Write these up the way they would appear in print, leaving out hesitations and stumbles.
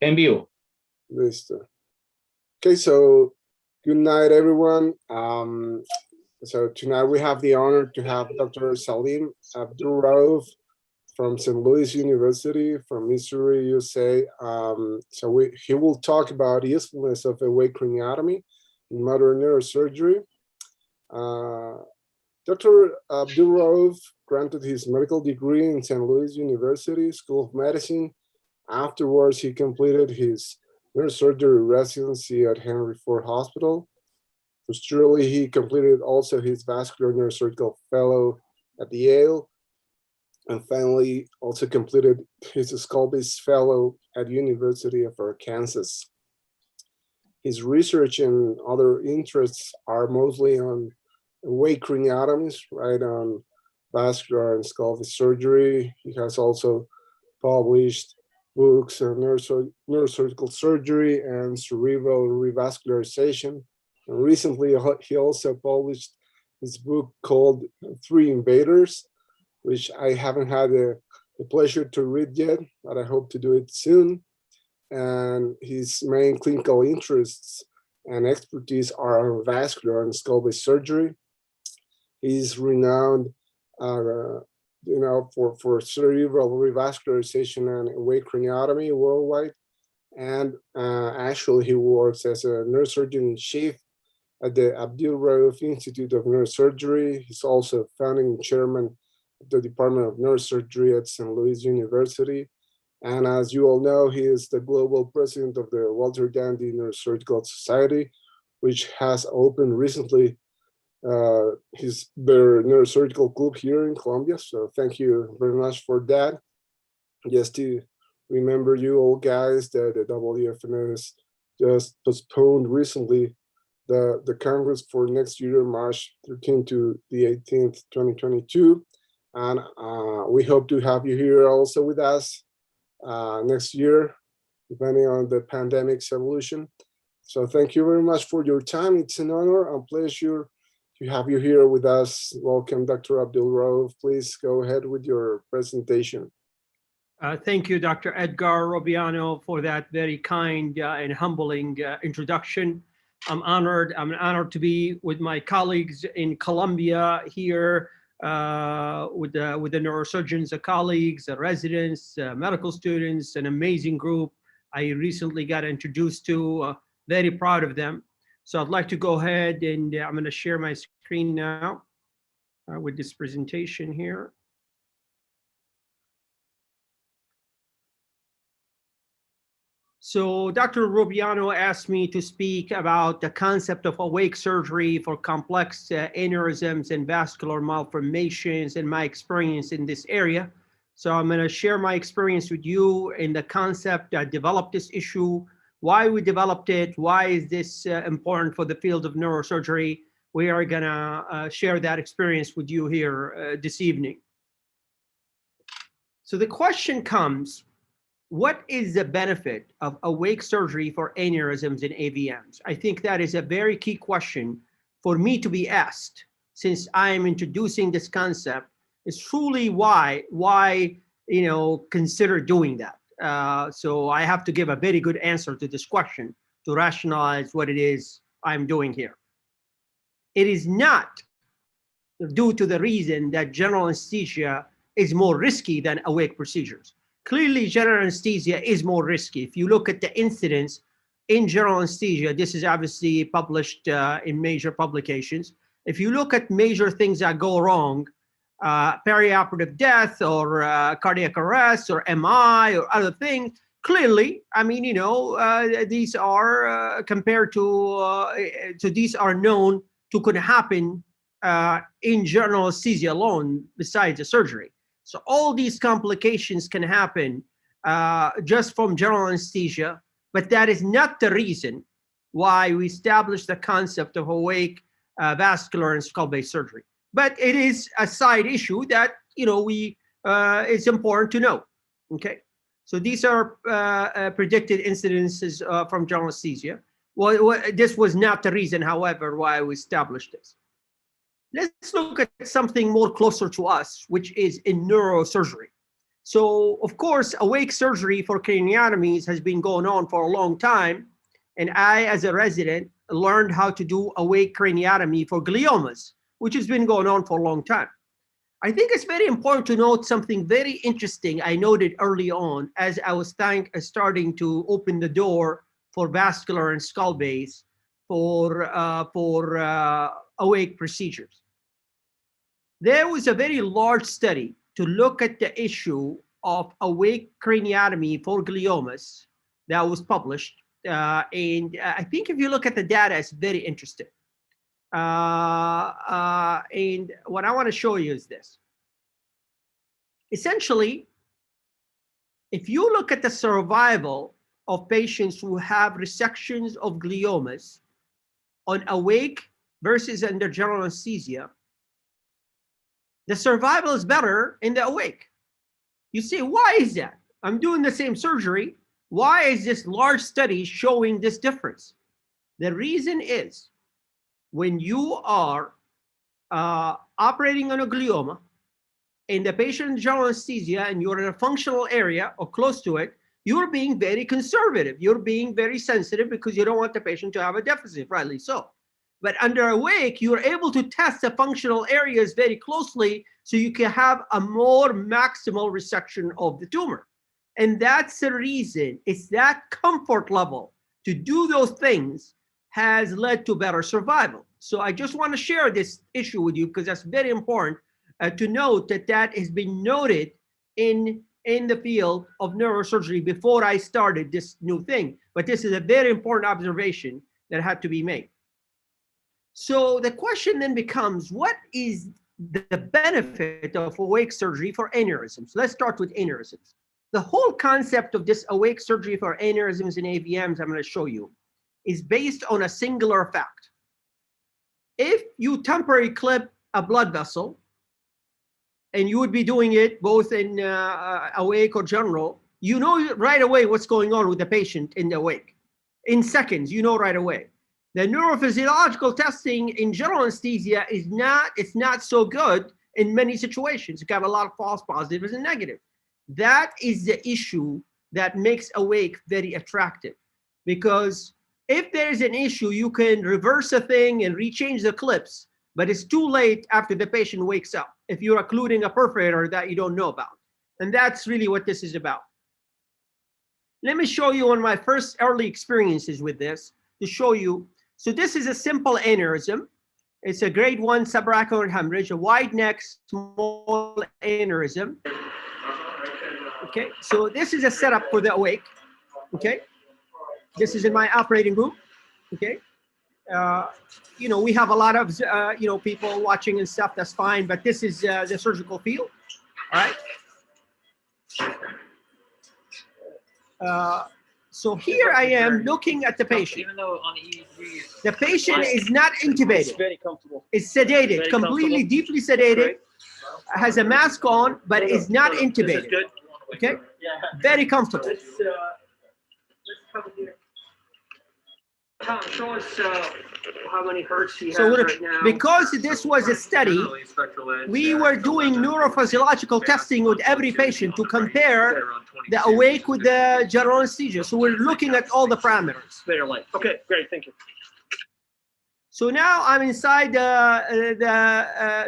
En vivo. Listo. Okay, so good night, everyone. So tonight we have the honor to have Dr. Salim Abdurauf from St. Louis University from Missouri, USA. He will talk about the usefulness of awake craniotomy in modern neurosurgery. Dr. Abdurauf granted his medical degree in St. Louis University School of Medicine. Afterwards, he completed his neurosurgery residency at Henry Ford Hospital. Posteriorly, he completed also his vascular neurosurgical fellow at Yale, and finally also completed his skull-based fellow at University of Arkansas. His research and other interests are mostly on awake craniotomies, right, on vascular and skull-based surgery. He has also published books on neurosurgical surgery and cerebral revascularization. And recently, he also published his book called Three Invaders, which I haven't had the pleasure to read yet, but I hope to do it soon. And his main clinical interests and expertise are on vascular and skull-based surgery. He's renowned for cerebral revascularization and awake craniotomy worldwide. And actually, he works as a neurosurgeon in chief at the Abdraf Institute of Neurosurgery. He's also founding chairman of the Department of Neurosurgery at St. Louis University. And as you all know, he is the global president of the Walter Dandy Neurosurgical Society, which has opened recently their neurosurgical club here in Colombia. So thank you very much for that. Just to remember you all guys that the WFNS just postponed recently the Congress for next year, March 13th to the 18th, 2022. And we hope to have you here also with us next year, depending on the pandemic's evolution. So thank you very much for your time. It's an honor and pleasure to have you here with us. Welcome, Dr. Abdurauf. Please go ahead with your presentation. Thank you, Dr. Edgar Robiano, for that very kind and humbling introduction. I'm honored to be with my colleagues in Colombia here, with the neurosurgeons, the colleagues, the residents, medical students, an amazing group I recently got introduced to. Very proud of them. So I'd like to go ahead and I'm going to share my screen now with this presentation here. So Dr. Robiano asked me to speak about the concept of awake surgery for complex aneurysms and vascular malformations and my experience in this area. So I'm going to share my experience with you in the concept. I developed this issue, why we developed it, why is this important for the field of neurosurgery. We are going to share that experience with you here this evening. So the question comes, what is the benefit of awake surgery for aneurysms and AVMs? I think that is a very key question for me to be asked, since I am introducing this concept. Is truly why consider doing that. So I have to give a very good answer to this question to rationalize what it is I'm doing here. It is not due to the reason that general anesthesia is more risky than awake procedures. Clearly, general anesthesia is more risky. If you look at the incidence in general anesthesia, this is obviously published in major publications. If you look at major things that go wrong, perioperative death or cardiac arrest or MI or other things, clearly, I mean, these are compared to these are known to could happen in general anesthesia alone besides the surgery. So all these complications can happen just from general anesthesia, but that is not the reason why we established the concept of awake vascular and skull-based surgery. But it is a side issue that it's important to know. Okay, so these are predicted incidences from general anesthesia. Well, this was not the reason, however, why we established this. Let's look at something more closer to us, which is in neurosurgery. So of course, awake surgery for craniotomies has been going on for a long time. And I, as a resident, learned how to do awake craniotomy for gliomas, which has been going on for a long time. I think it's very important to note something very interesting I noted early on as I was starting to open the door for vascular and skull base for awake procedures. There was a very large study to look at the issue of awake craniotomy for gliomas that was published. And I think if you look at the data, it's very interesting. And what I want to show you is this. Essentially, if you look at the survival of patients who have resections of gliomas on awake versus under general anesthesia, the survival is better in the awake. You say, why is that? I'm doing the same surgery. Why is this large study showing this difference? The reason is when you are operating on a glioma and the patient in general anesthesia and you're in a functional area or close to it, you're being very conservative. You're being very sensitive because you don't want the patient to have a deficit, rightly so. But under awake, you're able to test the functional areas very closely so you can have a more maximal resection of the tumor. And that's the reason. It's that comfort level to do those things has led to better survival. So I just want to share this issue with you because that's very important to note that that has been noted in the field of neurosurgery before I started this new thing. But this is a very important observation that had to be made. So the question then becomes, what is the benefit of awake surgery for aneurysms? Let's start with aneurysms. The whole concept of this awake surgery for aneurysms and AVMs I'm going to show you is based on a singular fact. If you temporarily clip a blood vessel, and you would be doing it both in awake or general, you know right away what's going on with the patient in the awake. In seconds, you know right away. The neurophysiological testing in general anesthesia is not so good in many situations. You have a lot of false positives and negatives. That is the issue that makes awake very attractive, because if there is an issue, you can reverse a thing and rechange the clips, but it's too late after the patient wakes up if you're occluding a perforator that you don't know about. And that's really what this is about. Let me show you one of my first early experiences with this to show you. So this is a simple aneurysm. It's a grade 1 subarachnoid hemorrhage, a wide neck, small aneurysm. Okay, so this is a setup for the awake. Okay, this is in my operating room. Okay, you know, we have a lot of you know, people watching and stuff. That's fine, but this is the surgical field. All right. So here I am looking at the patient. Even though on the patient is not intubated. It's very comfortable. It's sedated, Very completely, deeply sedated. Has a mask on, but is not This is intubated. good. Okay, Yeah. very comfortable. Let's come here. Tom, show us how many hertz he has So right now. Because this was a study, we were doing neurophysiological testing with every patient to compare the awake with the general anesthesia. So we're looking at all the parameters. Better light. Okay, great, thank you. So now I'm inside the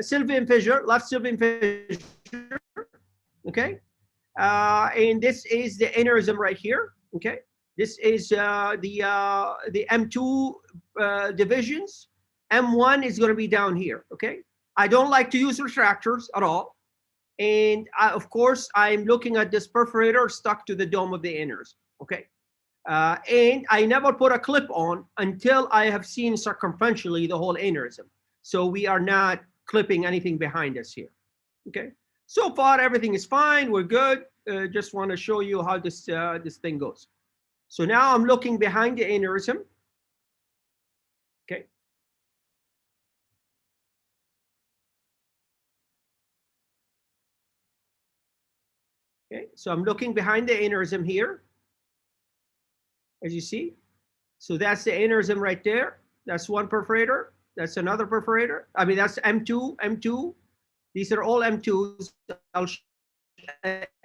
sylvian fissure, left sylvian fissure. Okay, and this is the aneurysm right here. Okay. This is the M2 divisions. M1 is going to be down here, okay? I don't like to use retractors at all. And of course, I'm looking at this perforator stuck to the dome of the aneurysm, okay? And I never put a clip on until I have seen circumferentially the whole aneurysm. So we are not clipping anything behind us here, okay? So far, everything is fine. We're good. Just want to show you how this thing goes. So now I'm looking behind the aneurysm. Okay. Okay, so I'm looking behind the aneurysm here, as you see. So that's the aneurysm right there. That's one perforator. That's another perforator. I mean, that's M2, M2. These are all M2s. I'll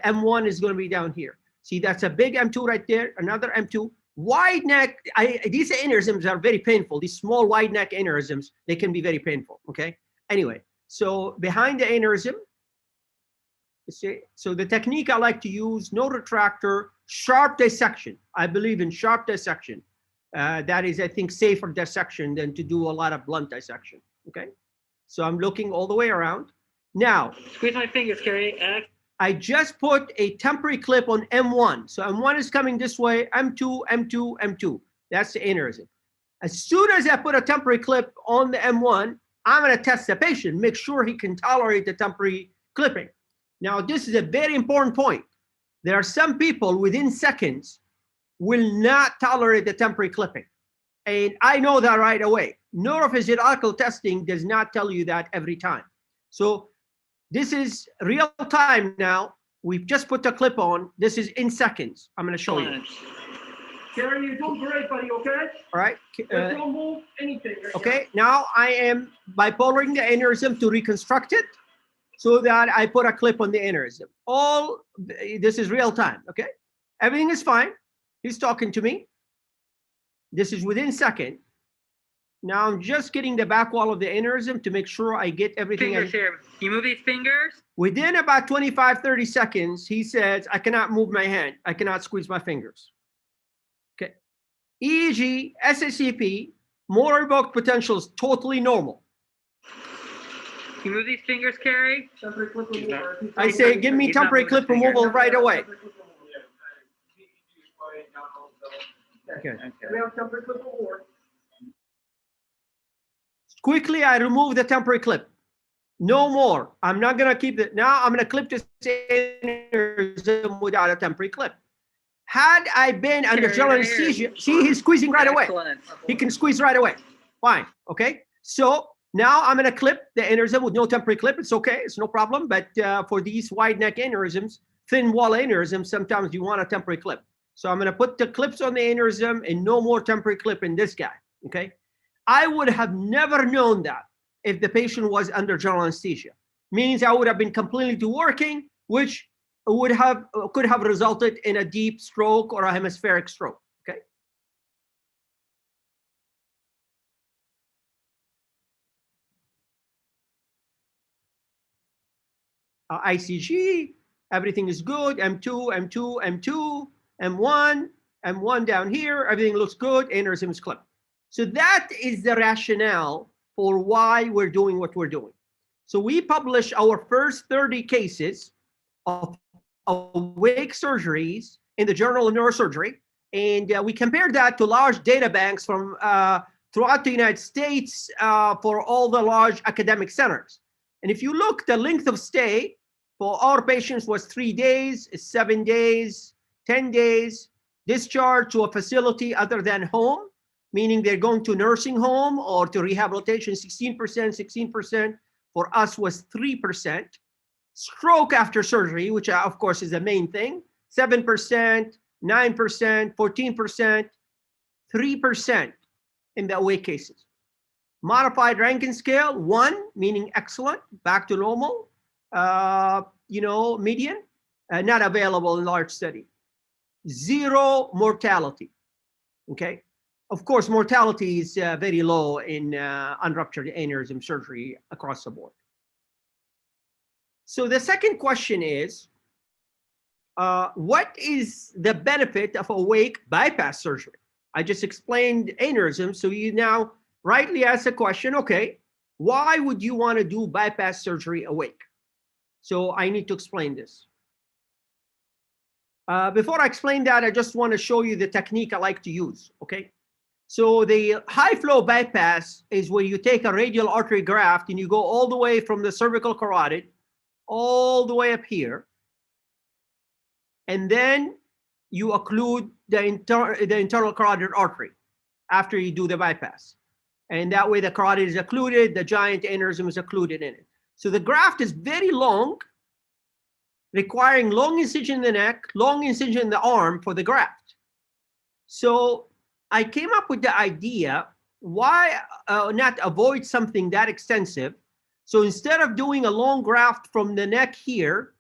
M1 is going to be down here. See, that's a big M2 right there, another M2. Wide neck, these aneurysms are very painful. These small wide neck aneurysms, they can be very painful, okay? Anyway, so behind the aneurysm, you see, so the technique I like to use, no retractor, sharp dissection. I believe in sharp dissection. That is, I think, safer dissection than to do a lot of blunt dissection, okay? So I'm looking all the way around. Now, Squeeze my fingers, Carrie. I just put a temporary clip on M1. So M1 is coming this way, M2, M2, M2. That's the aneurysm. As soon as I put a temporary clip on the M1, I'm going to test the patient, make sure he can tolerate the temporary clipping. Now, this is a very important point. There are some people within seconds will not tolerate the temporary clipping. And I know that right away. Neurophysiological testing does not tell you that every time. So this is real time now. We've just put the clip on. This is in seconds. I'm going to show you. Carrie, you're doing great, buddy, okay? All right. Don't move anything. Right Okay, now I am bipolaring the aneurysm to reconstruct it so that I put a clip on the aneurysm. This is real time, okay? Everything is fine. He's talking to me. This is within second. Now I'm just getting the back wall of the aneurysm to make sure I get everything. Fingers here. Can you move these fingers? Within about 25, 30 seconds, he says, I cannot move my hand. I cannot squeeze my fingers. Okay. EEG, SSCP, motor evoked potential is totally normal. Can you move these fingers, Carrie? Temporary clip remover. I say, give me He's not temporary moving clip his fingers. removal right away. Okay. Okay. We have temporary clip remover. Quickly, I remove the temporary clip. No more. I'm not going to keep it. Now I'm going to clip this aneurysm without a temporary clip. Had I been under Here, general here. anesthesia, see, he's squeezing right away. Excellent. He can squeeze right away. Fine. Okay. So now I'm going to clip the aneurysm with no temporary clip. It's okay. It's no problem. But for these wide neck aneurysms, thin wall aneurysms, sometimes you want a temporary clip. So I'm going to put the clips on the aneurysm and no more temporary clip in this guy. Okay. I would have never known that if the patient was under general anesthesia. Means I would have been completely working, which could have resulted in a deep stroke or a hemispheric stroke. Okay. ICG, everything is good. M2, M2, M2, M1, M1 down here. Everything looks good. Aneurysm is clipped. So that is the rationale for why we're doing what we're doing. So we published our first 30 cases of awake surgeries in the Journal of Neurosurgery. And we compared that to large data banks from throughout the United States for all the large academic centers. And if you look, the length of stay for our patients was 3 days, 7 days, 10 days, discharge to a facility other than home, meaning they're going to nursing home or to rehabilitation, 16%, 16%. For us was 3%. Stroke after surgery, which of course is the main thing, 7%, 9%, 14%, 3% in the awake cases. Modified Rankin scale, 1, meaning excellent, back to normal, median, not available in large study. 0 mortality, okay? Of course, mortality is very low in unruptured aneurysm surgery across the board. So the second question is, what is the benefit of awake bypass surgery? I just explained aneurysm, so you now rightly ask the question, okay, why would you want to do bypass surgery awake? So I need to explain this. Before I explain that, I just want to show you the technique I like to use, okay? So the high flow bypass is where you take a radial artery graft and you go all the way from the cervical carotid, all the way up here. And then you occlude the internal carotid artery after you do the bypass. And that way the carotid is occluded, the giant aneurysm is occluded in it. So the graft is very long, requiring long incision in the neck, long incision in the arm for the graft. So I came up with the idea, why not avoid something that extensive? So instead of doing a long graft from the neck here,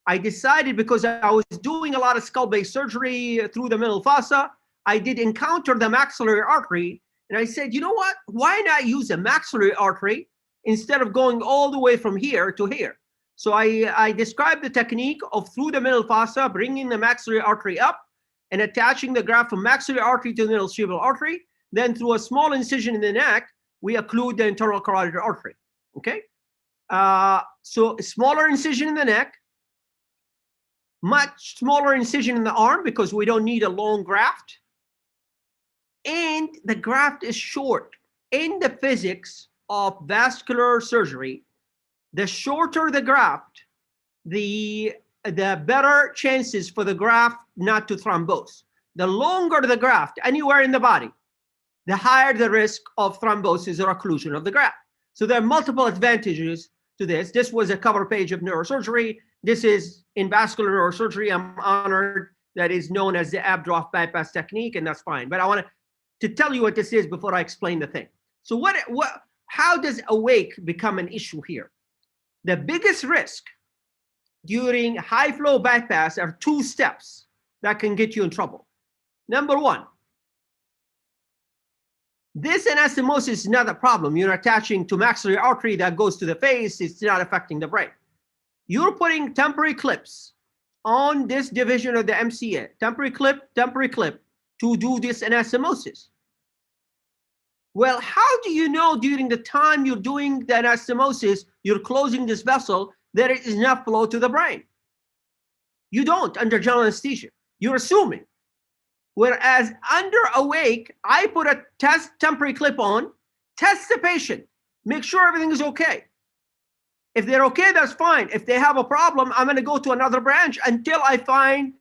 I decided, because I was doing a lot of skull-based surgery through the middle fossa, I did encounter the maxillary artery, and I said, you know what? Why not use a maxillary artery instead of going all the way from here to here? So I described the technique of through the middle fossa, bringing the maxillary artery up and attaching the graft from maxillary artery to the middle cerebral artery. Then through a small incision in the neck, we occlude the internal carotid artery, okay? So a smaller incision in the neck, much smaller incision in the arm because we don't need a long graft. And the graft is short. In the physics of vascular surgery, the shorter the graft, the better chances for the graft not to thrombose. The longer the graft anywhere in the body, the higher the risk of thrombosis or occlusion of the graft. So there are multiple advantages to this. This was a cover page of Neurosurgery. This is in vascular neurosurgery. I'm honored that is known as the Abdraf bypass technique, and that's fine. But I want to tell you what this is before I explain the thing. So how does awake become an issue here? The biggest risk during high flow bypass are two steps that can get you in trouble. Number one, this anastomosis is not a problem. You're attaching to maxillary artery that goes to the face. It's not affecting the brain. You're putting temporary clips on this division of the MCA, temporary clip, to do this anastomosis. Well, how do you know during the time you're doing the anastomosis, you're closing this vessel, there is enough flow to the brain? You don't under general anesthesia. You're assuming. Whereas under awake, I put a temporary clip on, test the patient, make sure everything is okay. If they're okay, that's fine. If they have a problem, I'm going to go to another branch until I find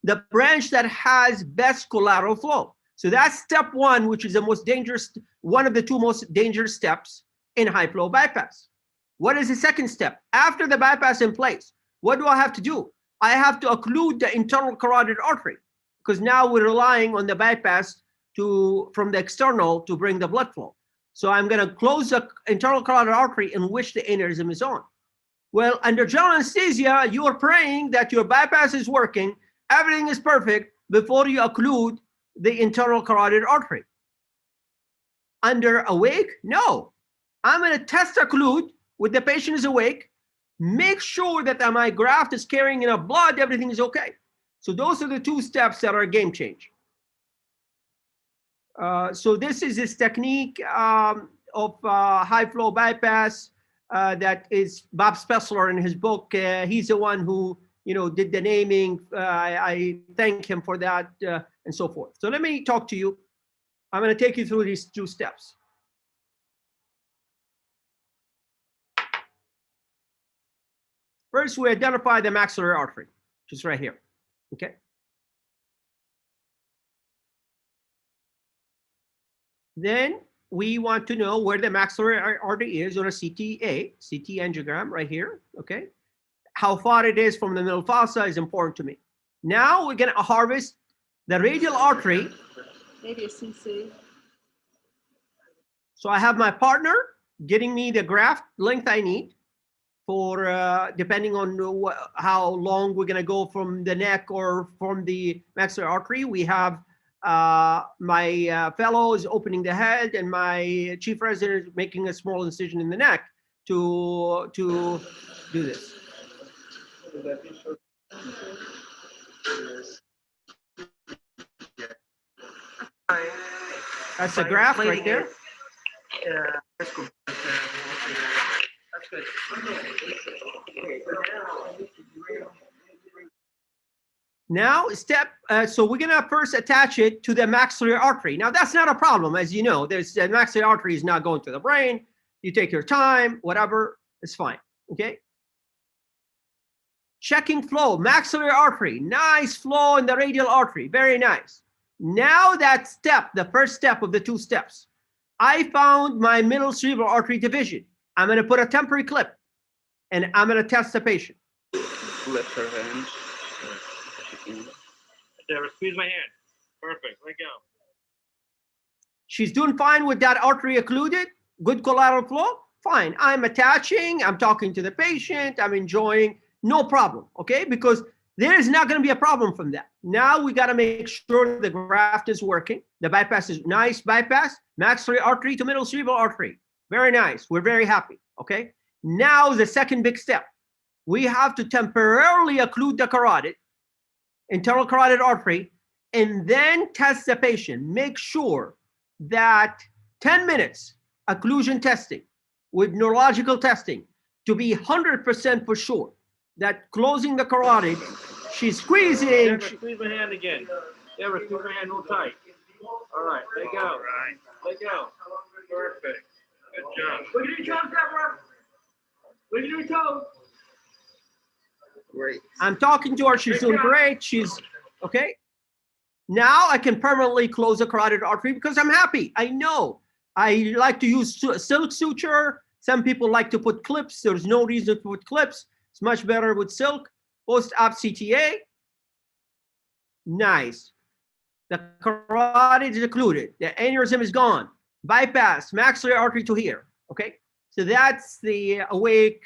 the branch that has best collateral flow. So that's step one, which is the most dangerous, one of the two most dangerous steps in high flow bypass. What is the second step? After the bypass in place, what do I have to do? I have to occlude the internal carotid artery, because now we're relying on the bypass from the external to bring the blood flow. So I'm going to close the internal carotid artery in which the aneurysm is on. Well, under general anesthesia, you are praying that your bypass is working, everything is perfect before you occlude the internal carotid artery. Under awake, no. I'm going to test occlude when the patient is awake, make sure that my graft is carrying enough blood, everything is okay. So those are the two steps that are a game change. So this is this technique of high flow bypass that is Bob Spessler in his book. He's the one who did the naming. I thank him for that and so forth. So let me talk to you. I'm going to take you through these two steps. First, we identify the maxillary artery, which is right here. Okay. Then we want to know where the maxillary artery is on a CT angiogram right here. Okay. How far it is from the middle fossa is important to me. Now we're going to harvest the radial artery. Maybe a CC. So I have my partner getting me the graft length I need for depending on how long we're going to go from the neck or from the maxillary artery. We have my fellow is opening the head and my chief resident is making a small incision in the neck to do this. That's a graft right there. That's good. Now so we're gonna first attach it to the maxillary artery. Now that's not a problem, as you know. The maxillary artery is not going to the brain. You take your time, whatever, it's fine. Okay. Checking flow, maxillary artery, nice flow in the radial artery, very nice. Now that step, the first step of the two steps, I found my middle cerebral artery division. I'm going to put a temporary clip and I'm going to test the patient. Lift her hand. Deborah, squeeze my hand. Perfect. Let go. She's doing fine with that artery occluded. Good collateral flow. Fine. I'm attaching. I'm talking to the patient. I'm enjoying. no problem, okay? Because there is not going to be a problem from that. Now we got to make sure the graft is working. The bypass is nice bypass, maxillary artery to middle cerebral artery. Very nice. We're very happy, okay? Now the second big step. We have to temporarily occlude the carotid, internal carotid artery, and then test the patient. Make sure that 10 minutes occlusion testing with neurological testing to be 100% for sure that closing the carotid, she's squeezing. Deborah, squeeze my hand again. Deborah, squeeze my hand real tight. All right, let go. All right. Let go. Perfect. Good job. Look at your toes, Deborah. Look at your toes. Great. I'm talking to her. She's doing great. She's okay. Now I can permanently close the carotid artery because I'm happy. I know. I like to use silk suture. Some people like to put clips. There's no reason to put clips. It's much better with silk. Post-op CTA. Nice. The carotid is occluded. The aneurysm is gone. Bypass, maxillary artery to here. Okay. So that's the awake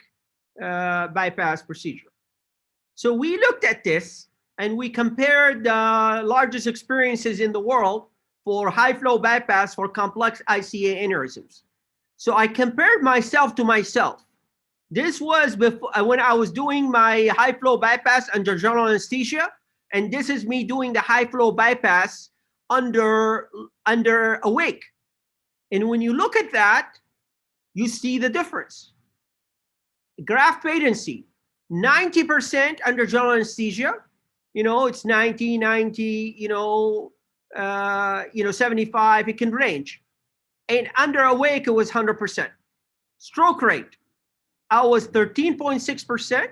bypass procedure. So we looked at this and we compared the largest experiences in the world for high flow bypass for complex ICA aneurysms. So I compared myself to myself. This was before when I was doing my high flow bypass under general anesthesia, and this is me doing the high flow bypass under awake. And when you look at that, you see the difference. Graft patency, 90% under general anesthesia. You know, it's 90, 75, it can range. And under awake, it was 100%. Stroke rate, I was 13.6%.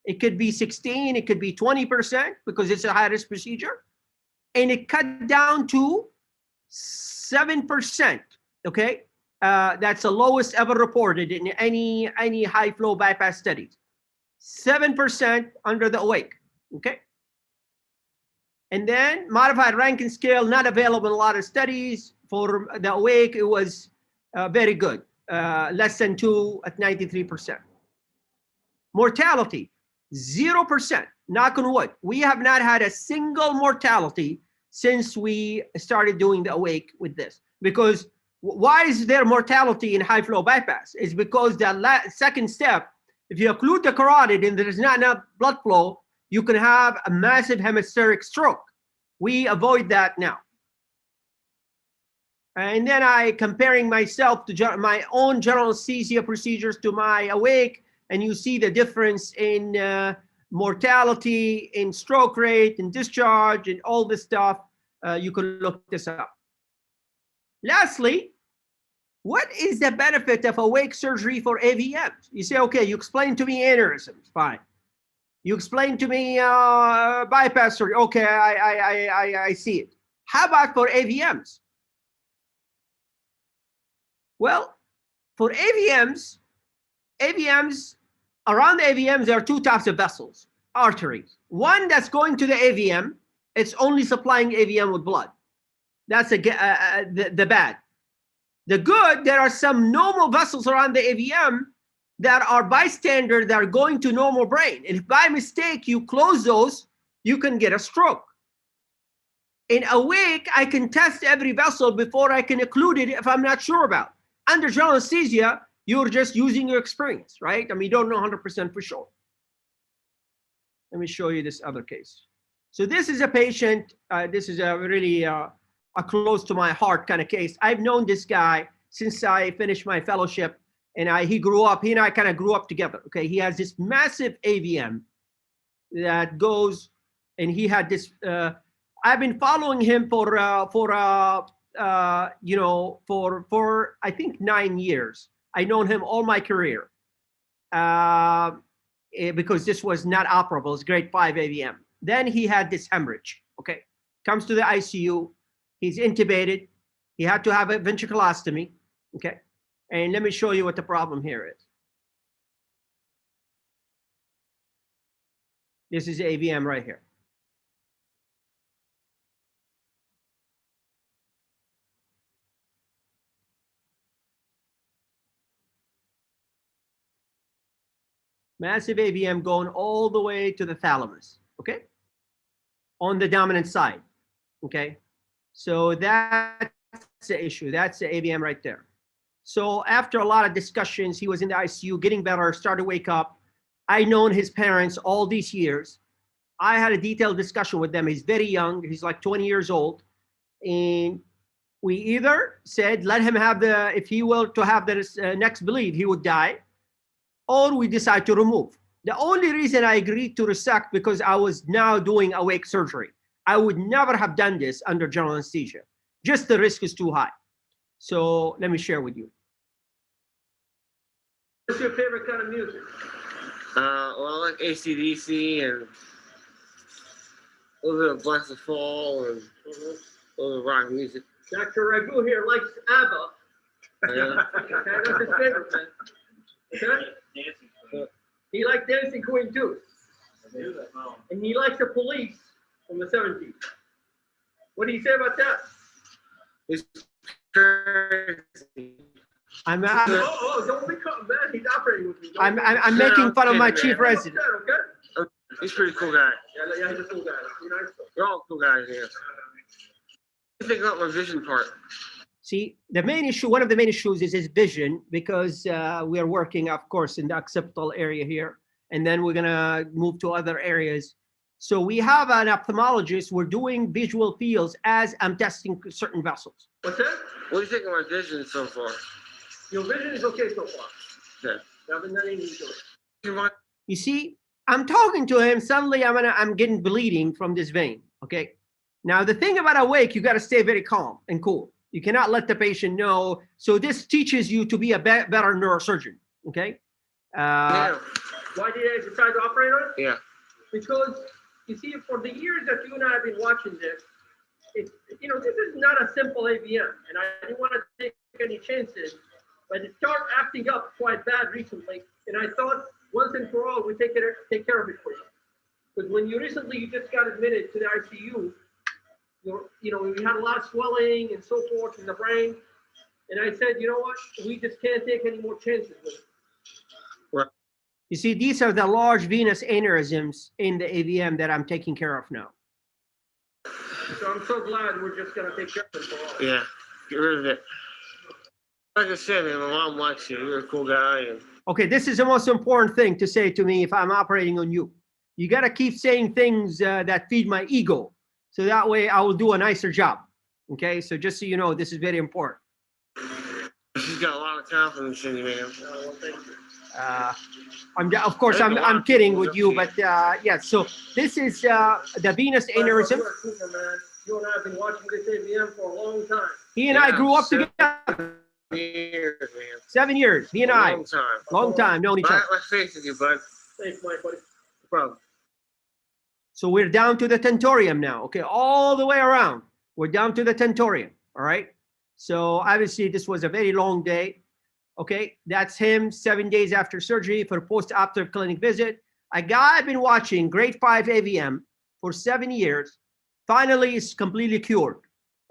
It could be 16, it could be 20% because it's a high risk procedure. And it cut down to 7%, okay? That's the lowest ever reported in any high flow bypass studies. 7% under the awake, okay? And then modified Rankin scale, not available in a lot of studies. For the awake, it was very good, less than 2 at 93%. Mortality, 0%, knock on wood. We have not had a single mortality since we started doing the awake with this. Because why is there mortality in high flow bypass? It's because the second step, if you occlude the carotid and there is not enough blood flow, you can have a massive hemispheric stroke. We avoid that now. And then I comparing myself to my own general anesthesia procedures to my awake, and you see the difference in mortality, in stroke rate, in discharge, and all this stuff. You can look this up. Lastly, what is the benefit of awake surgery for AVMs? You say, okay, you explain to me aneurysms, fine. You explain to me bypass surgery, okay, I see it. How about for AVMs? Well, for AVMs, around the AVMs, there are two types of vessels, arteries. One that's going to the AVM, it's only supplying AVM with blood. That's the bad. The good, there are some normal vessels around the AVM that are bystander that are going to normal brain. And if by mistake you close those, you can get a stroke. In awake, I can test every vessel before I can occlude it if I'm not sure about. Under general anesthesia, you're just using your experience, right? I mean, you don't know 100% for sure. Let me show you this other case. So this is a patient, this is a really a close to my heart kind of case. I've known this guy since I finished my fellowship, and he and I kind of grew up together, okay? He has this massive AVM that goes, and he had this, I've been following him for I think 9 years. I've known him all my career because this was not operable. It's grade 5 AVM. Then he had this hemorrhage, okay? Comes to the ICU. He's intubated. He had to have a ventriculostomy, okay? And let me show you what the problem here is. This is AVM right here. Massive AVM going all the way to the thalamus, okay? On the dominant side, okay? So that's the issue. That's the AVM right there. So after a lot of discussions, he was in the ICU, getting better, started to wake up. I known his parents all these years. I had a detailed discussion with them. He's very young. He's like 20 years old. And we either said, let him have the, if he will to have the next bleed, he would die, or we decide to remove. The only reason I agreed to resect because I was now doing awake surgery. I would never have done this under general anesthesia. Just the risk is too high. So let me share with you. What's your favorite kind of music? Well, I like AC/DC and a little bit of Blessed Fall and a little rock music. Dr. Ragu here likes ABBA. Yeah. Okay, that's his favorite, man. Okay? He likes Dancing Queen too. And he likes the Police from the 70s. What do you say about that? It's crazy. I'm Don't become man. He's operating with me. I'm making fun of my chief resident. Okay? He's a pretty cool guy. Yeah, he's a cool guy. You know, You're all cool guys here. You think about my vision part. See, the main issue, one of the main issues is his vision, because we are working, of course, in the occipital area here, and then we're gonna move to other areas. So we have an ophthalmologist. We're doing visual fields as I'm testing certain vessels. What's that? What do you think of my vision so far? Your vision is okay so far. Yeah. I haven't done anything to it. You want? You see, I'm talking to him. Suddenly, I'm getting bleeding from this vein. Okay. Now the thing about awake, you got to stay very calm and cool. You cannot let the patient know. So this teaches you to be a better neurosurgeon. Okay. Yeah. Why did I decide to operate on it? Yeah. Because you see, for the years that you and I have been watching this, this is not a simple AVM, and I didn't want to take any chances. But it started acting up quite bad recently, and I thought once and for all we take care of it for you. Because when you just got admitted to the ICU, you had a lot of swelling and so forth in the brain, and I said, you know what, we just can't take any more chances with it. Right. You see, these are the large venous aneurysms in the AVM that I'm taking care of now. So I'm so glad we're just gonna take care of it for all. Yeah. Get rid of it. Like I said, man, my mom likes you. You're a cool guy. And Okay, this is the most important thing to say to me if I'm operating on you. You got to keep saying things that feed my ego. So that way I will do a nicer job. Okay, so just so you know, this is very important. she's got a lot of confidence in you, man. Of course, I'm kidding with you, but yeah, so this is the venous aneurysm. You and I have been watching this AVM for a long time. He and I grew up together. Years, man. 7 years, he and I. Long time. Long time, known each I other. have faith in you, bud. Thanks, Mike, buddy. No problem. So we're down to the tentorium now, okay? All the way around. We're down to the tentorium, all right? So obviously this was a very long day, okay? That's him 7 days after surgery for post-operative clinic visit. A guy I've been watching, grade 5 AVM for 7 years, finally is completely cured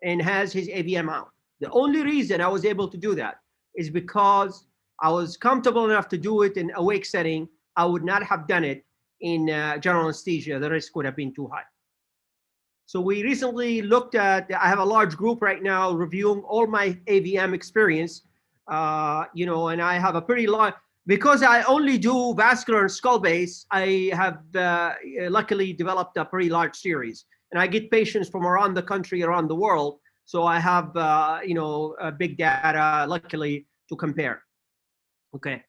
and has his AVM out. The only reason I was able to do that is because I was comfortable enough to do it in awake setting. I would not have done it in general anesthesia. The risk would have been too high. So we recently looked at, I have a large group right now reviewing all my AVM experience, and I have a pretty large, because I only do vascular and skull base, I have luckily developed a pretty large series. And I get patients from around the country, around the world. So I have, big data, luckily, to compare. Okay.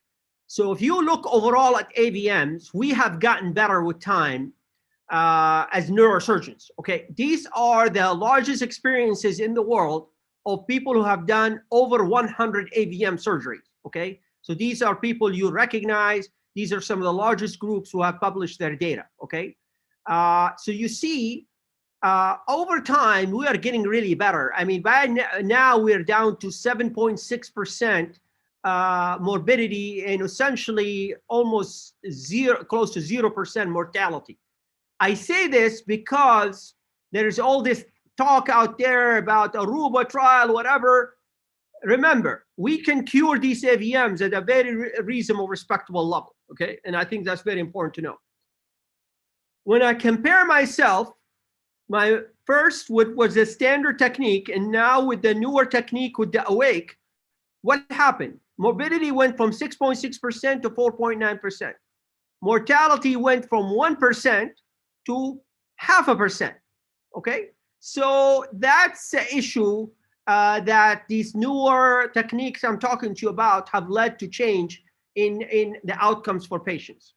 So if you look overall at AVMs, we have gotten better with time as neurosurgeons. Okay. These are the largest experiences in the world of people who have done over 100 AVM surgeries. Okay. So these are people you recognize. These are some of the largest groups who have published their data. Okay. So you see, over time, we are getting really better. I mean, by now we're down to 7.6% morbidity and essentially almost close to 0% mortality. I say this because there's all this talk out there about Aruba trial, whatever. Remember, we can cure these AVMs at a very reasonable, respectable level. okay? And I think that's very important to know. When I compare myself, my first was a standard technique, and now with the newer technique with the awake, what happened? Morbidity went from 6.6% to 4.9%. Mortality went from 1% to 0.5%, okay? So that's the issue that these newer techniques I'm talking to you about have led to change in the outcomes for patients.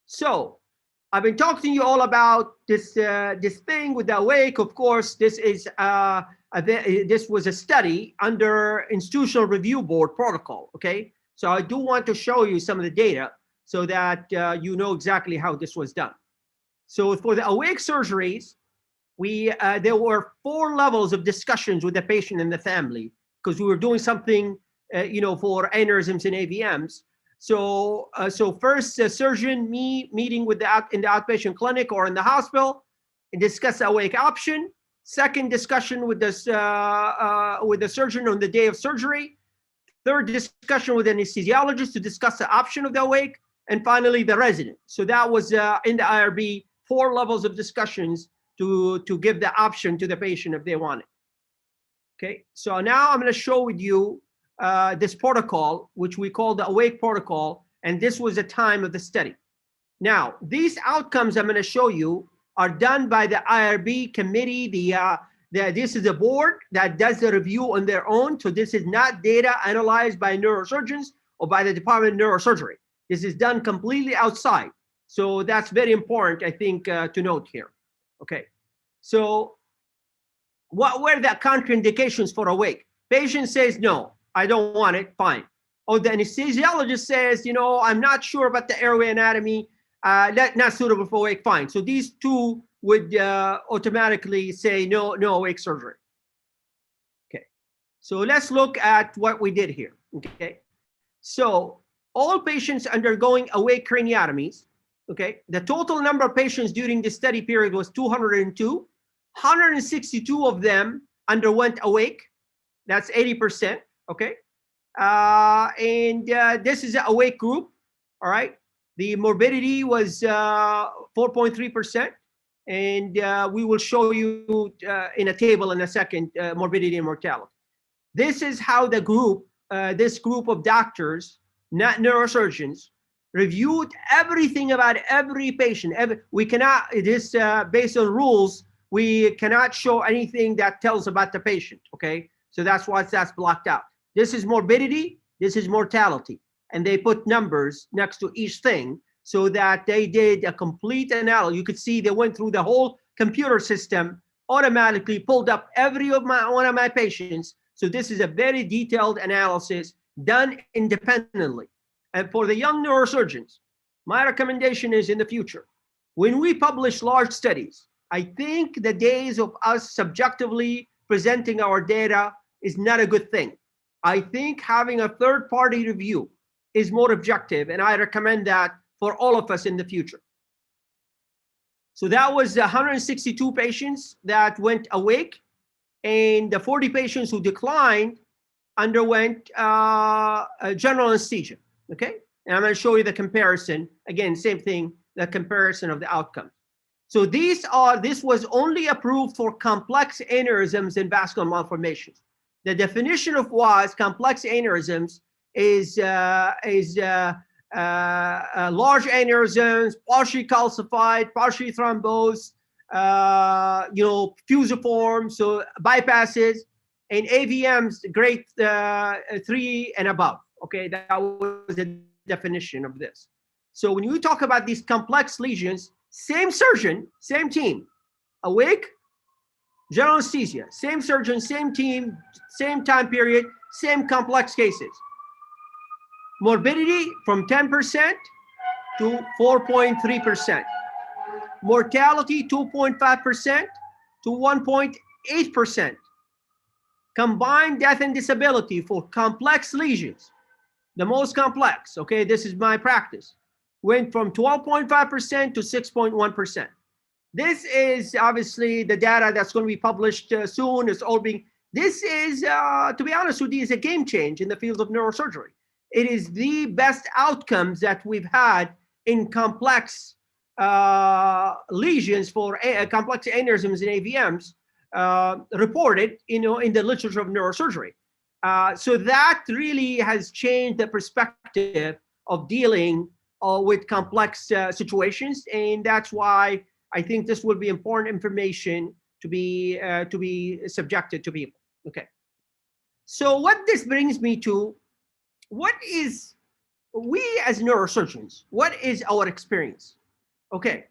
So I've been talking to you all about this this thing with the awake. Of course, this is this was a study under institutional review board protocol, okay? So I do want to show you some of the data so that you know exactly how this was done. So for the awake surgeries, there were 4 levels of discussions with the patient and the family, because we were doing something, you know, for aneurysms and AVMs. So, first, the surgeon meeting with in the outpatient clinic or in the hospital and discuss the awake option. Second, discussion with the surgeon on the day of surgery. Third, discussion with the anesthesiologist to discuss the option of the awake. And finally, the resident. So that was in the IRB, 4 levels of discussions to give the option to the patient if they want it. Okay, so now I'm going to show with you this protocol, which we call the awake protocol, and this was the time of the study. Now, these outcomes I'm going to show you are done by the IRB committee. This is a board that does the review on their own. So this is not data analyzed by neurosurgeons or by the Department of Neurosurgery. This is done completely outside. So that's very important, I think, to note here. Okay, so what were the contraindications for awake? Patient says, no, I don't want it, fine. Or the anesthesiologist says, you know, I'm not sure about the airway anatomy, not suitable for awake, fine. So these 2 would automatically say no awake surgery. Okay, so let's look at what we did here, okay? So all patients undergoing awake craniotomies, okay, the total number of patients during the study period was 202. 162 of them underwent awake. That's 80%, okay? This is an awake group, all right? The morbidity was 4.3%, and we will show you in a table in a second, morbidity and mortality. This is how the group, this group of doctors, not neurosurgeons, reviewed everything about every patient. We cannot, it is based on rules, we cannot show anything that tells about the patient, okay? So that's why that's blocked out. This is morbidity, this is mortality. And they put numbers next to each thing so that they did a complete analysis. You could see they went through the whole computer system, automatically pulled up every one of my patients. So this is a very detailed analysis done independently. And for the young neurosurgeons, my recommendation is in the future, when we publish large studies, I think the days of us subjectively presenting our data is not a good thing. I think having a third-party review is more objective, and I recommend that for all of us in the future. So that was 162 patients that went awake, and the 40 patients who declined underwent general anesthesia, okay? And I'm gonna show you the comparison. Again, same thing, the comparison of the outcomes. So this was only approved for complex aneurysms and vascular malformations. The definition of complex aneurysms is large aneurysms, partially calcified, partially thrombosed, fusiform, so bypasses, and AVMs grade 3 and above. Okay, that was the definition of this. So when you talk about these complex lesions, same surgeon, same team, awake, general anesthesia, same surgeon, same team, same time period, same complex cases. Morbidity from 10% to 4.3%. Mortality 2.5% to 1.8%. Combined death and disability for complex lesions, the most complex, okay, this is my practice, went from 12.5% to 6.1%. This is obviously the data that's going to be published soon. It's all being, this is, to be honest with you, is a game change in the field of neurosurgery. It is the best outcomes that we've had in complex lesions for complex aneurysms and AVMs reported, in the literature of neurosurgery. So that really has changed the perspective of dealing with complex situations, and that's why I think this will be important information to be subjected to people. Okay. So what this brings me to, what is, we as neurosurgeons, what is our experience? Okay.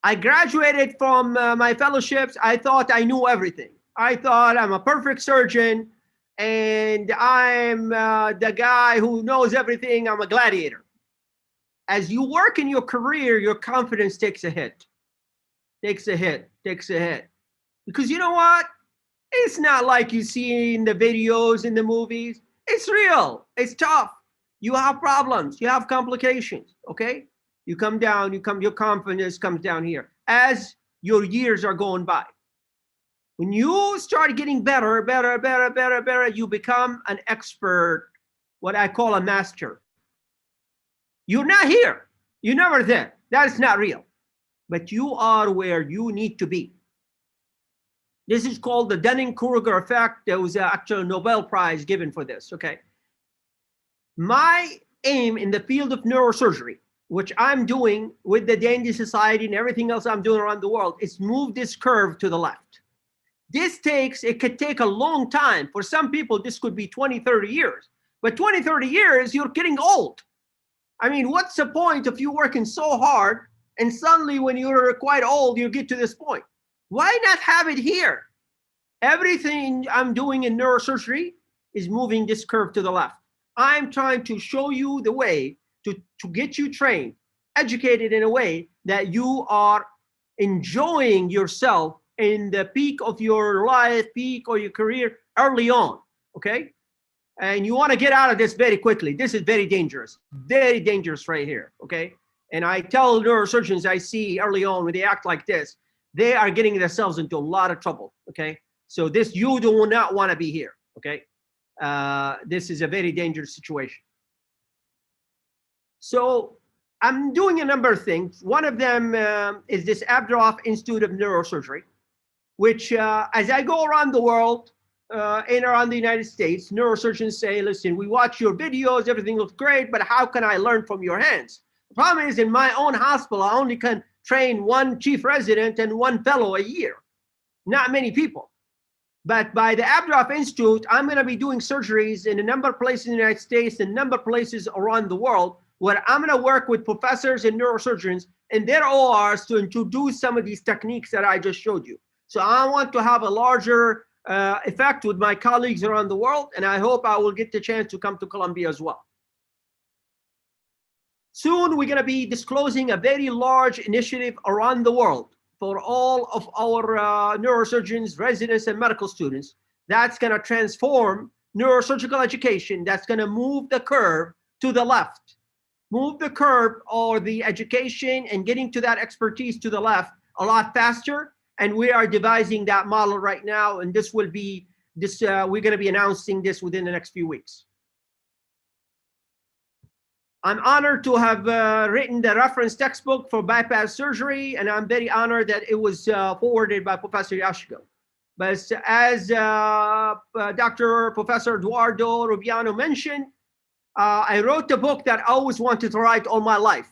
I graduated from my fellowships. I thought I knew everything. I thought I'm a perfect surgeon and I'm the guy who knows everything. I'm a gladiator. As you work in your career, your confidence takes a hit. Takes a hit. Because you know what? It's not like you see in the videos, in the movies. It's real. It's tough. You have problems. You have complications. Okay? You come down, your confidence comes down here as your years are going by. When you start getting better, you become an expert, what I call a master. You're not here. You're never there. That is not real. But you are where you need to be. This is called the Dunning-Kruger effect. There was actually a Nobel Prize given for this, okay? My aim in the field of neurosurgery, which I'm doing with the Dandy Society and everything else I'm doing around the world, is move this curve to the left. It could take a long time. For some people, this could be 20, 30 years. But 20, 30 years, you're getting old. I mean, what's the point of you working so hard and suddenly when you're quite old, you get to this point? Why not have it here? Everything I'm doing in neurosurgery is moving this curve to the left. I'm trying to show you the way to get you trained, educated in a way that you are enjoying yourself in the peak of your life, peak of your career early on, okay? And you want to get out of this very quickly. This is very dangerous right here, okay? And I tell neurosurgeons I see early on when they act like this, they are getting themselves into a lot of trouble, okay? So this, you do not want to be here, okay? This is a very dangerous situation. So I'm doing a number of things. One of them is this Abdraf Institute of Neurosurgery, which as I go around the world and around the United States, neurosurgeons say, listen, we watch your videos, everything looks great, but how can I learn from your hands? The problem is in my own hospital, I only can train one chief resident and one fellow a year, not many people. But by the Abdraf Institute, I'm going to be doing surgeries in a number of places in the United States and a number of places around the world where I'm going to work with professors and neurosurgeons in their ORs to introduce some of these techniques that I just showed you. So I want to have a larger effect with my colleagues around the world, and I hope I will get the chance to come to Colombia as well. Soon, we're going to be disclosing a very large initiative around the world for all of our neurosurgeons, residents, and medical students. That's going to transform neurosurgical education. That's going to move the curve to the left. Move the curve or the education and getting to that expertise to the left a lot faster. And we are devising that model right now. And this will be, we're going to be announcing this within the next few weeks. I'm honored to have written the reference textbook for bypass surgery, and I'm very honored that it was forwarded by Professor Yashiko. But as Professor Eduardo Rubiano mentioned, I wrote the book that I always wanted to write all my life.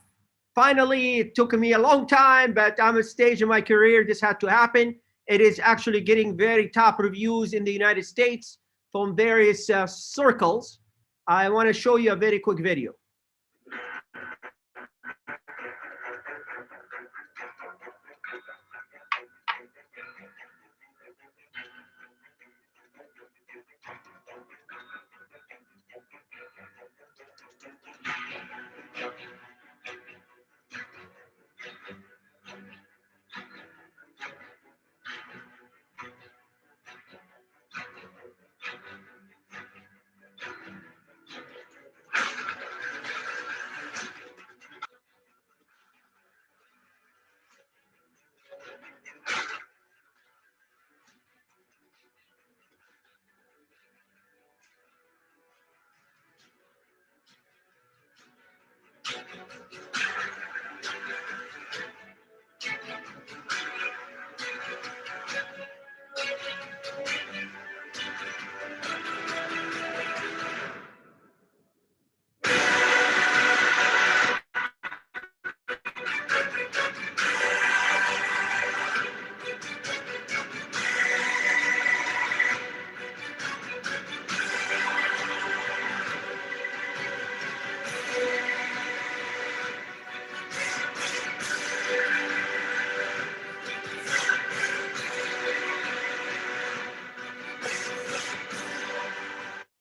Finally, it took me a long time, but I'm at a stage in my career this had to happen. It is actually getting very top reviews in the United States from various circles. I want to show you a very quick video.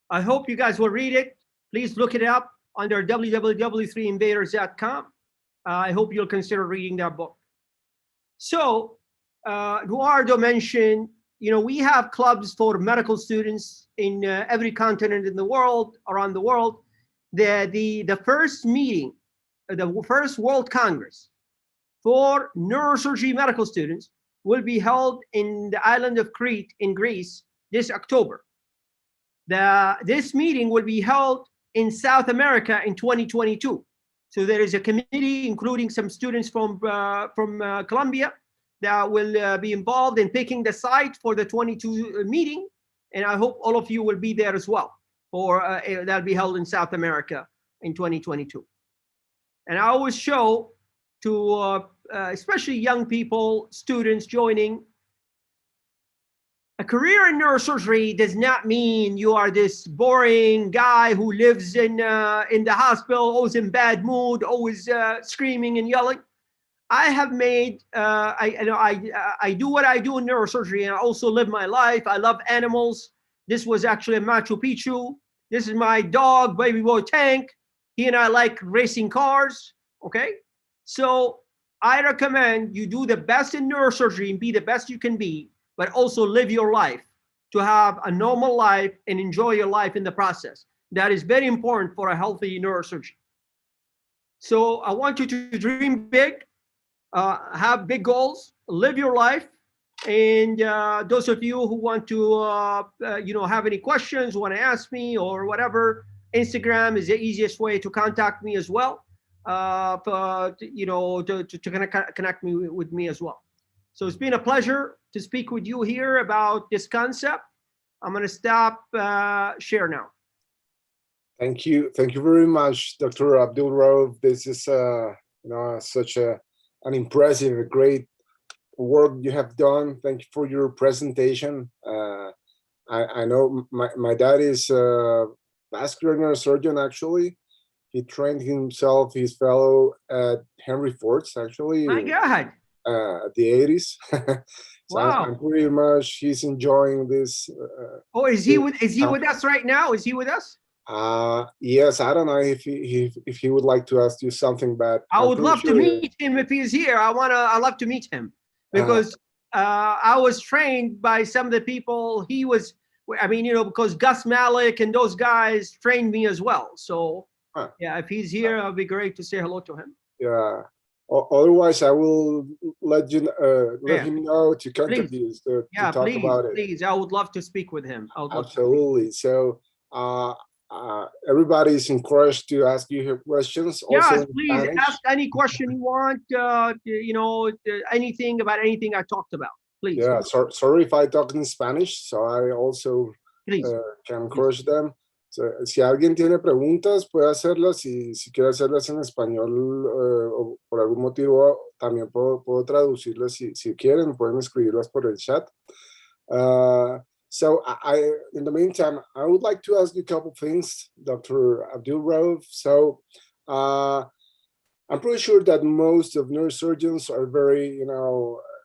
I hope you guys will read it. Please look it up under www.3invaders.com. I hope you'll consider reading that book. So, Eduardo mentioned, we have clubs for medical students in every continent in the world, around the world. The first meeting, the first World Congress for neurosurgery medical students will be held in the island of Crete in Greece this October. This meeting will be held in South America in 2022. So there is a committee, including some students from Colombia, that will be involved in picking the site for the 22 meeting. And I hope all of you will be there as well, for that'll be held in South America in 2022. And I always show to especially young people, students joining, a career in neurosurgery does not mean you are this boring guy who lives in the hospital, always in bad mood, always screaming and yelling. I have made, I do what I do in neurosurgery, and I also live my life. I love animals. This was actually a Machu Picchu. This is my dog, baby boy Tank. He and I like racing cars, okay? So I recommend you do the best in neurosurgery and be the best you can be, but also live your life to have a normal life and enjoy your life in the process. That is very important for a healthy neurosurgeon. So I want you to dream big, have big goals, live your life. And those of you who want to, have any questions, want to ask me or whatever, Instagram is the easiest way to contact me as well, to connect me with me as well. So it's been a pleasure to speak with you here about this concept. I'm going to stop share now. Thank you very much, Dr. Abdul-Rauf. This is such an impressive, great work you have done. Thank you for your presentation. I know my dad is a vascular neurosurgeon. Actually, he trained himself, his fellow at Henry Ford's. Actually, my God, the 80s. So wow. I'm pretty much he's enjoying this. Is he with us right now? Is he with us? Yes, I don't know if he would like to ask you something, but I would love to meet him if he's here. I love to meet him because I was trained by some of the people he was. Because Gus Malik and those guys trained me as well. So yeah, if he's here, it'll be great to say hello to him. Yeah. Otherwise, I will let him know to contact you to talk about it. Please, I would love to speak with him. Absolutely. So everybody is encouraged to ask you questions. Yes, please ask any question you want. Anything about anything I talked about. Please. Yeah. Sorry if I talk in Spanish. So I also can encourage them. So, si alguien tiene preguntas, puede hacerlas, y si quiere hacerlas en español o por algún motivo, también puedo traducirlas si quieren, pueden escribirlas por el chat. So in the meantime, I would like to ask you a couple things, Dr. Abdul-Rauf. So I'm pretty sure that most of neurosurgeons are very,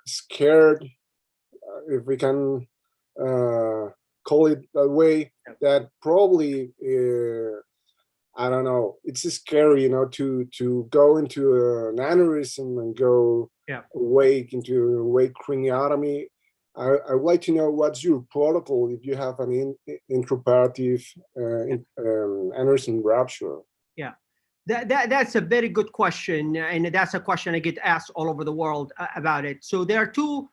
scared, if we can call it that way, that probably, I don't know, it's scary, to go into an aneurysm and go awake into awake craniotomy. I would like to know what's your protocol if you have an intraoperative aneurysm rupture. Yeah, that's a very good question, and that's a question I get asked all over the world about it. So there are two.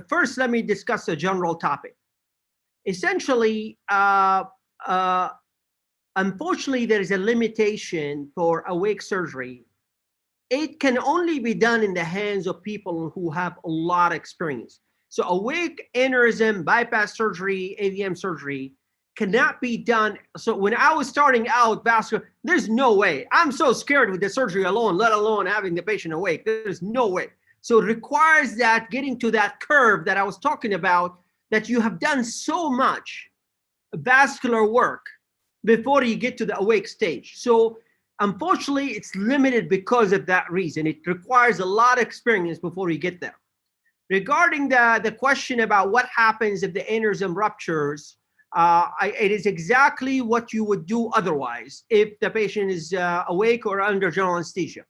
First, let me discuss a general topic. Essentially, unfortunately, there is a limitation for awake surgery. It can only be done in the hands of people who have a lot of experience. So awake aneurysm, bypass surgery, AVM surgery cannot be done. So when I was starting out vascular, there's no way. I'm so scared with the surgery alone, let alone having the patient awake. There's no way. So it requires that getting to that curve that I was talking about, that you have done so much vascular work before you get to the awake stage. So unfortunately, it's limited because of that reason. It requires a lot of experience before you get there. Regarding the question about what happens if the aneurysm ruptures, It is exactly what you would do otherwise if the patient is awake or under general anesthesia.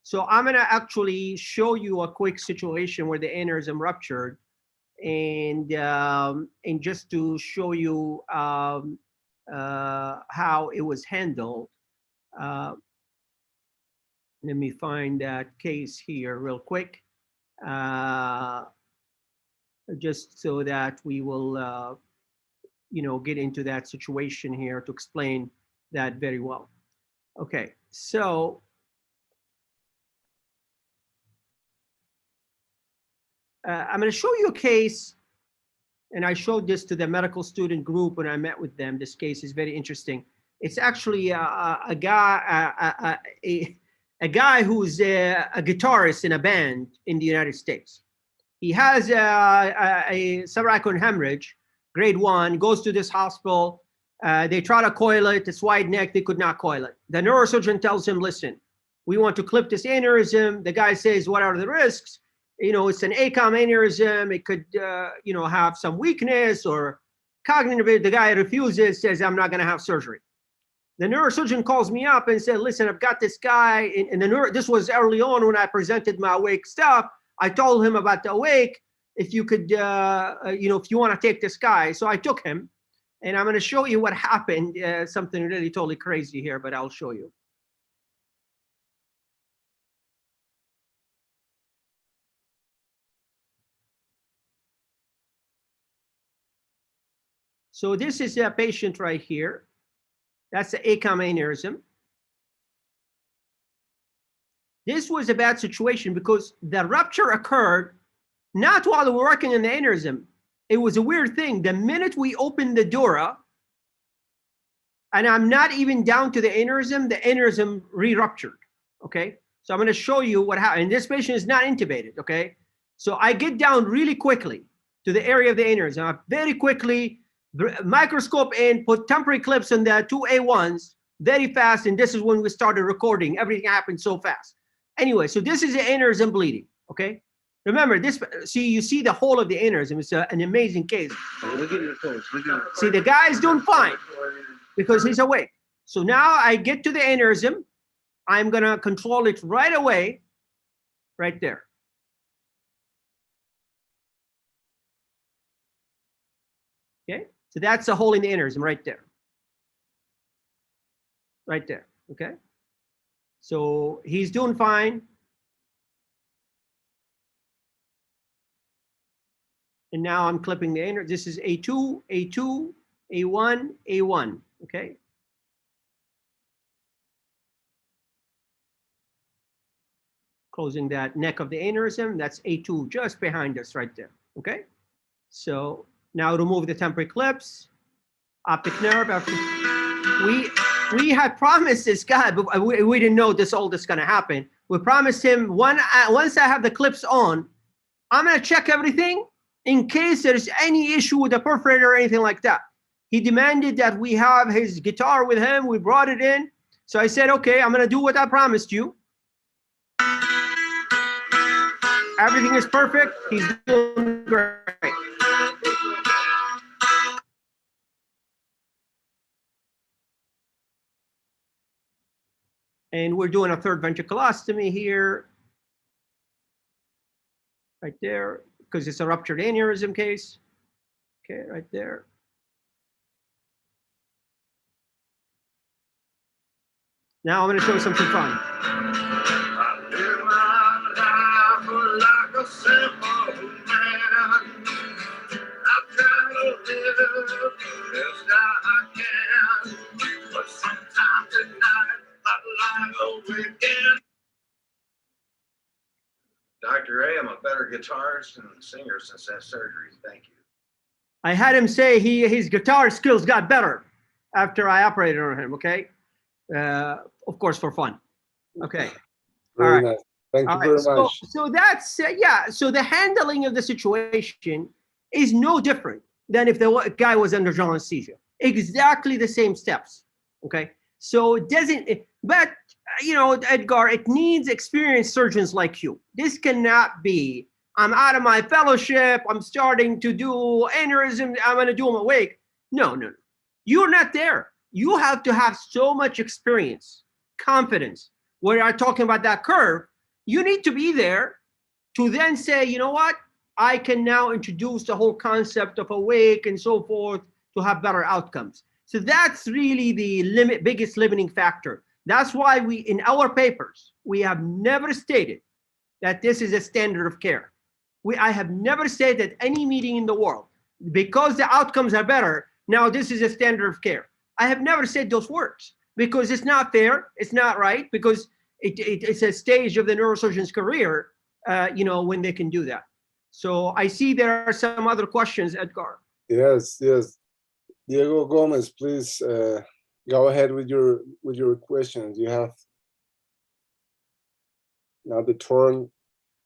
So I'm going to actually show you a quick situation where the aneurysm ruptured, and just to show you how it was handled. Let me find that case here real quick, just so that we will, get into that situation here to explain that very well. Okay, so I'm going to show you a case, and I showed this to the medical student group when I met with them. This case is very interesting. It's actually a guy who's a guitarist in a band in the United States. He has a subarachnoid hemorrhage, grade 1, goes to this hospital. They try to coil it, it's wide neck, they could not coil it. The neurosurgeon tells him, listen, we want to clip this aneurysm. The guy says, what are the risks? It's an ACOM aneurysm. It could, have some weakness or cognitive. The guy refuses, says, I'm not going to have surgery. The neurosurgeon calls me up and said, listen, I've got this guy this was early on when I presented my awake stuff. I told him about the awake. If you could, if you want to take this guy. So I took him, and I'm going to show you what happened. Something really totally crazy here, but I'll show you. So this is a patient right here. That's the ACOM aneurysm. This was a bad situation because the rupture occurred not while we were working on the aneurysm. It was a weird thing. The minute we opened the dura, and I'm not even down to the aneurysm re-ruptured, okay? So I'm gonna show you what happened. And this patient is not intubated, okay? So I get down really quickly to the area of the aneurysm. I very quickly microscope in, put temporary clips on the 2A1s very fast, and this is when we started recording. Everything happened so fast. Anyway, so this is the aneurysm bleeding, okay? Remember, you see the whole of the aneurysm. It's an amazing case. Look at your toes. Look at your See, the guy's doing fine because he's awake. So now I get to the aneurysm. I'm gonna control it right away, right there. Okay, so that's the hole in the aneurysm right there. Right there, okay? So he's doing fine. And now I'm clipping the aneurysm. This is A2, A2, A1, A1, okay? Closing that neck of the aneurysm. That's A2 just behind us right there, okay? So now remove the temporary clips, optic nerve. We had promised this guy, but we didn't know all this gonna happen. We promised him once I have the clips on, I'm gonna check everything in case there's any issue with the perforator or anything like that. He demanded that we have his guitar with him. We brought it in. So I said, okay, I'm gonna do what I promised you. Everything is perfect. He's doing great. And we're doing a third ventriculostomy here, right there, because it's a ruptured aneurysm case. Okay, right there. Now I'm going to show you something fun. Dr. A, I'm a better guitarist and singer since that surgery. Thank you. I had him say his guitar skills got better after I operated on him, okay? Of course, for fun. Okay. Very All right. nice. Thank you very much. So that's, yeah, so the handling of the situation is no different than if the guy was under general anesthesia. Exactly the same steps, okay? So it doesn't, but you know, Edgar, it needs experienced surgeons like you. This cannot be, I'm out of my fellowship, I'm starting to do aneurysm, I'm gonna do them awake. No, no, no. You're not there. You have to have so much experience, confidence. When I'm talking about that curve, you need to be there to then say, you know what? I can now introduce the whole concept of awake and so forth to have better outcomes. So that's really the biggest limiting factor. That's why we, in our papers, we have never stated that this is a standard of care. I have never said at any meeting in the world, because the outcomes are better, now this is a standard of care. I have never said those words because it's not fair, it's not right, because it's a stage of the neurosurgeon's career, when they can do that. So I see there are some other questions, Edgar. Yes, yes. Diego Gomez, please go ahead with your questions. You have now the turn.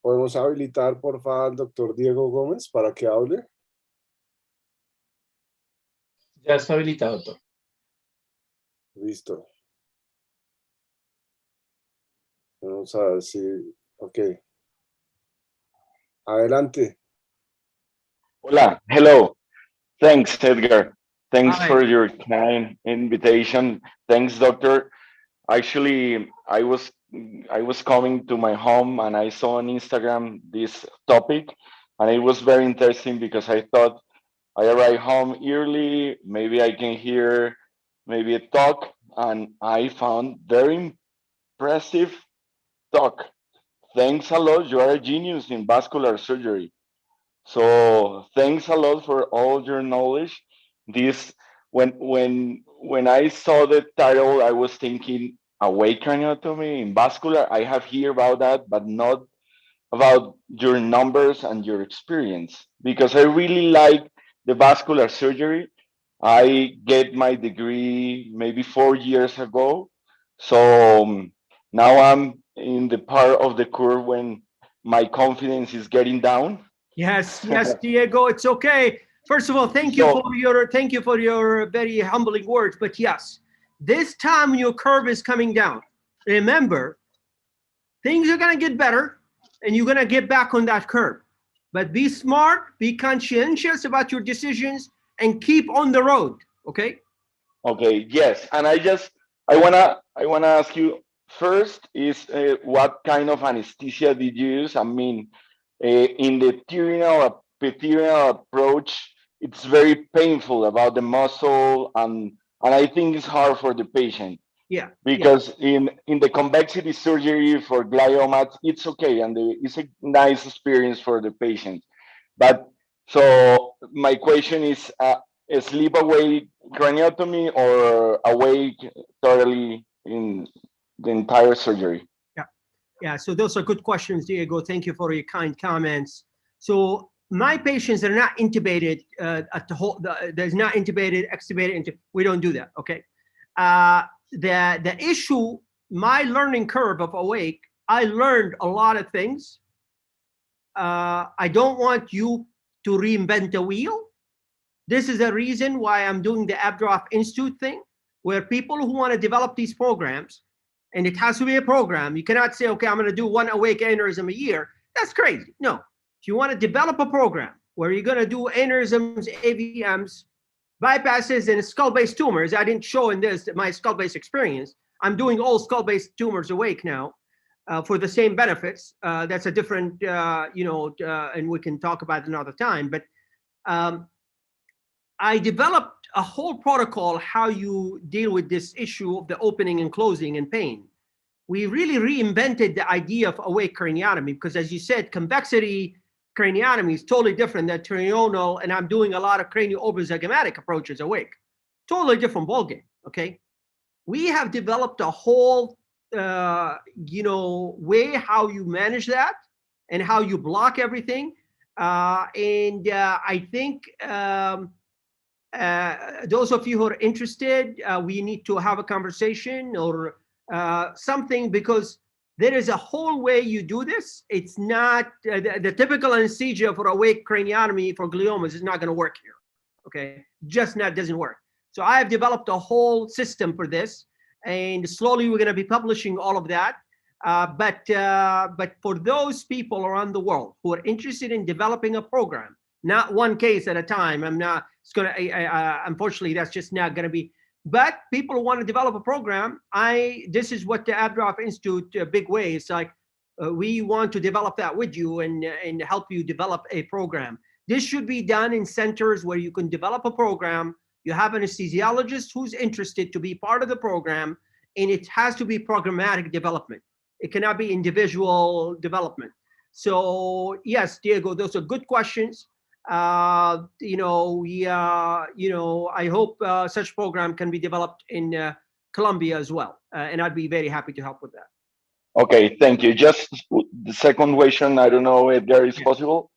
¿Podemos habilitar, por favor, al doctor Diego Gómez para que hable? Ya está habilitado, doctor. Listo. Vamos a ver si... Ok. Adelante. Hola, hello. Thanks, Edgar. Thanks Hi. for your kind invitation. Thanks, doctor. Actually, I was coming to my home and I saw on Instagram this topic, and it was very interesting because I thought I arrived home early, maybe I can hear maybe a talk, and I found very impressive talk. Thanks a lot. You are a genius in vascular surgery. So thanks a lot for all your knowledge. This when I saw the title, I was thinking awake craniotomy in vascular. I have heard about that, but not about your numbers and your experience, because I really like the vascular surgery. I get my degree maybe 4 years ago. So now I'm in the part of the curve when my confidence is getting down. Yes, yes, Diego, it's okay. First of all, thank you for your very humbling words. But yes, this time your curve is coming down. Remember, things are gonna get better, and you're gonna get back on that curve. But be smart, be conscientious about your decisions, and keep on the road. Okay. Okay. Yes, and I wanna ask you first is what kind of anesthesia did you use? I mean, in the epidural approach, it's very painful about the muscle, and I think it's hard for the patient. Yeah. Because in the convexity surgery for gliomas, it's okay, and it's a nice experience for the patient. But so my question is, a sleep awake craniotomy or awake totally in the entire surgery? Yeah, so those are good questions, Diego. Thank you for your kind comments. So my patients are not intubated at the whole. There's not intubated, extubated. We don't do that. Okay. The issue, my learning curve of awake, I learned a lot of things. I don't want you to reinvent the wheel. This is the reason why I'm doing the Abdraf Institute thing, where people who want to develop these programs, and it has to be a program. You cannot say, okay, I'm going to do 1 awake aneurysm a year. That's crazy. No, if you want to develop a program where you're going to do aneurysms, AVMs, bypasses, and skull-based tumors, I didn't show in this my skull-based experience. I'm doing all skull-based tumors awake now for the same benefits. That's a different, and we can talk about it another time. But I developed a whole protocol how you deal with this issue of the opening and closing and pain. We really reinvented the idea of awake craniotomy because, as you said, convexity craniotomy is totally different than trional, and I'm doing a lot of cranio-oblizygomatic approaches awake. Totally different ballgame, okay? We have developed a whole, way how you manage that and how you block everything. I think those of you who are interested, we need to have a conversation or something, because there is a whole way you do this. It's not the typical anesthesia for awake craniotomy for gliomas is not going to work here. Okay, just not doesn't work. So I have developed a whole system for this, and slowly we're going to be publishing all of that. But for those people around the world who are interested in developing a program, not one case at a time. I'm not it's going to, unfortunately, that's just not going to be. But people who want to develop a program, this is what the Abdraf Institute, big way. It's like, we want to develop that with you and help you develop a program. This should be done in centers where you can develop a program. You have an anesthesiologist who's interested to be part of the program, and it has to be programmatic development. It cannot be individual development. So yes, Diego, those are good questions. I hope such program can be developed in Colombia as well, and I'd be very happy to help with that. Okay, thank you. Just the second question, I don't know if there is possible.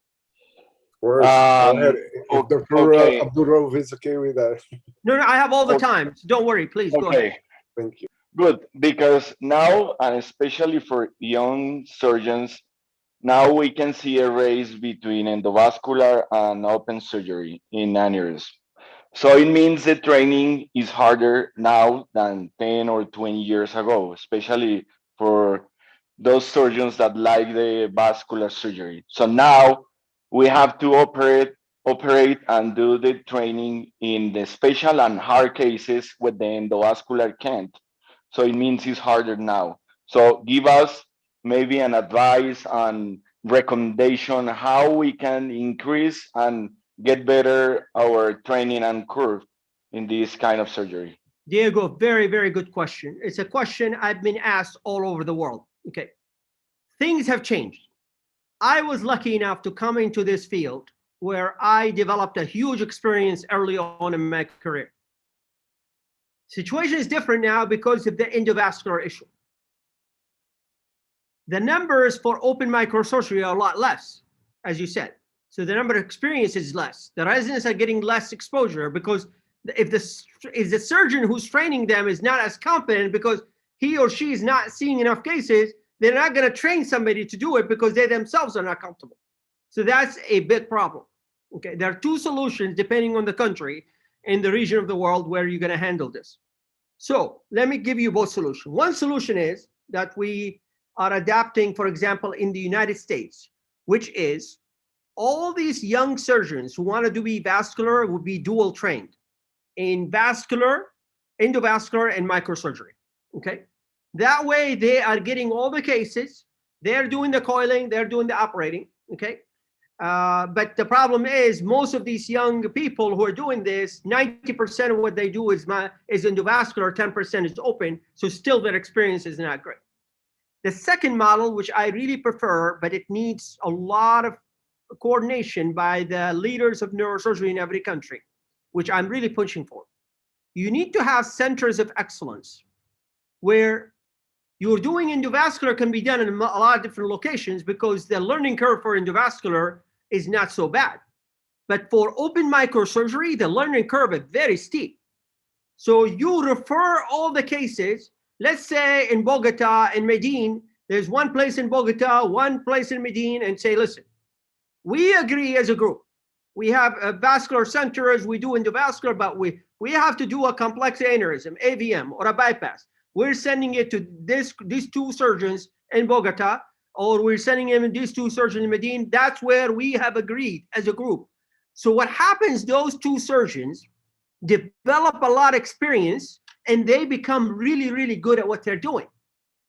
Of course. Go ahead. If Dr. Abdurrauf is okay with that. No, I have all the time. So don't worry, please go ahead. Thank you. Good, because now, and especially for young surgeons, now we can see a race between endovascular and open surgery in aneurysm. So it means the training is harder now than 10 or 20 years ago, especially for those surgeons that like the vascular surgery. So now we have to operate and do the training in the special and hard cases where the endovascular can't. So it means it's harder now. So give us maybe an advice and recommendation how we can increase and get better our training and curve in this kind of surgery. Diego, very, very good question. It's a question I've been asked all over the world. Okay, things have changed. I was lucky enough to come into this field where I developed a huge experience early on in my career. Situation is different now because of the endovascular issue. The numbers for open microsurgery are a lot less, as you said. So the number of experience is less. The residents are getting less exposure because if the surgeon who's training them is not as competent because he or she is not seeing enough cases, they're not going to train somebody to do it because they themselves are not comfortable. So that's a big problem. Okay, there are two solutions depending on the country and the region of the world where you're going to handle this. So let me give you both solutions. One solution is that we are adapting, for example, in the United States, which is all these young surgeons who want to do vascular will be dual trained in vascular, endovascular, and microsurgery. Okay, that way they are getting all the cases. They're doing the coiling, they're doing the operating. Okay, but the problem is most of these young people who are doing this, 90% of what they do is endovascular, 10% is open. So still their experience is not great. The second model, which I really prefer, but it needs a lot of coordination by the leaders of neurosurgery in every country, which I'm really pushing for. You need to have centers of excellence where you're doing endovascular can be done in a lot of different locations because the learning curve for endovascular is not so bad. But for open microsurgery, the learning curve is very steep. So you refer all the cases. Let's say in Bogota and Medellin, there's one place in Bogota, one place in Medellin, and say, listen, we agree as a group. We have vascular centers, we do endovascular, but we have to do a complex aneurysm, AVM, or a bypass. We're sending it to these two surgeons in Bogota, or we're sending them these two surgeons in Medellin. That's where we have agreed as a group. So what happens, those two surgeons develop a lot of experience, and they become really, really good at what they're doing.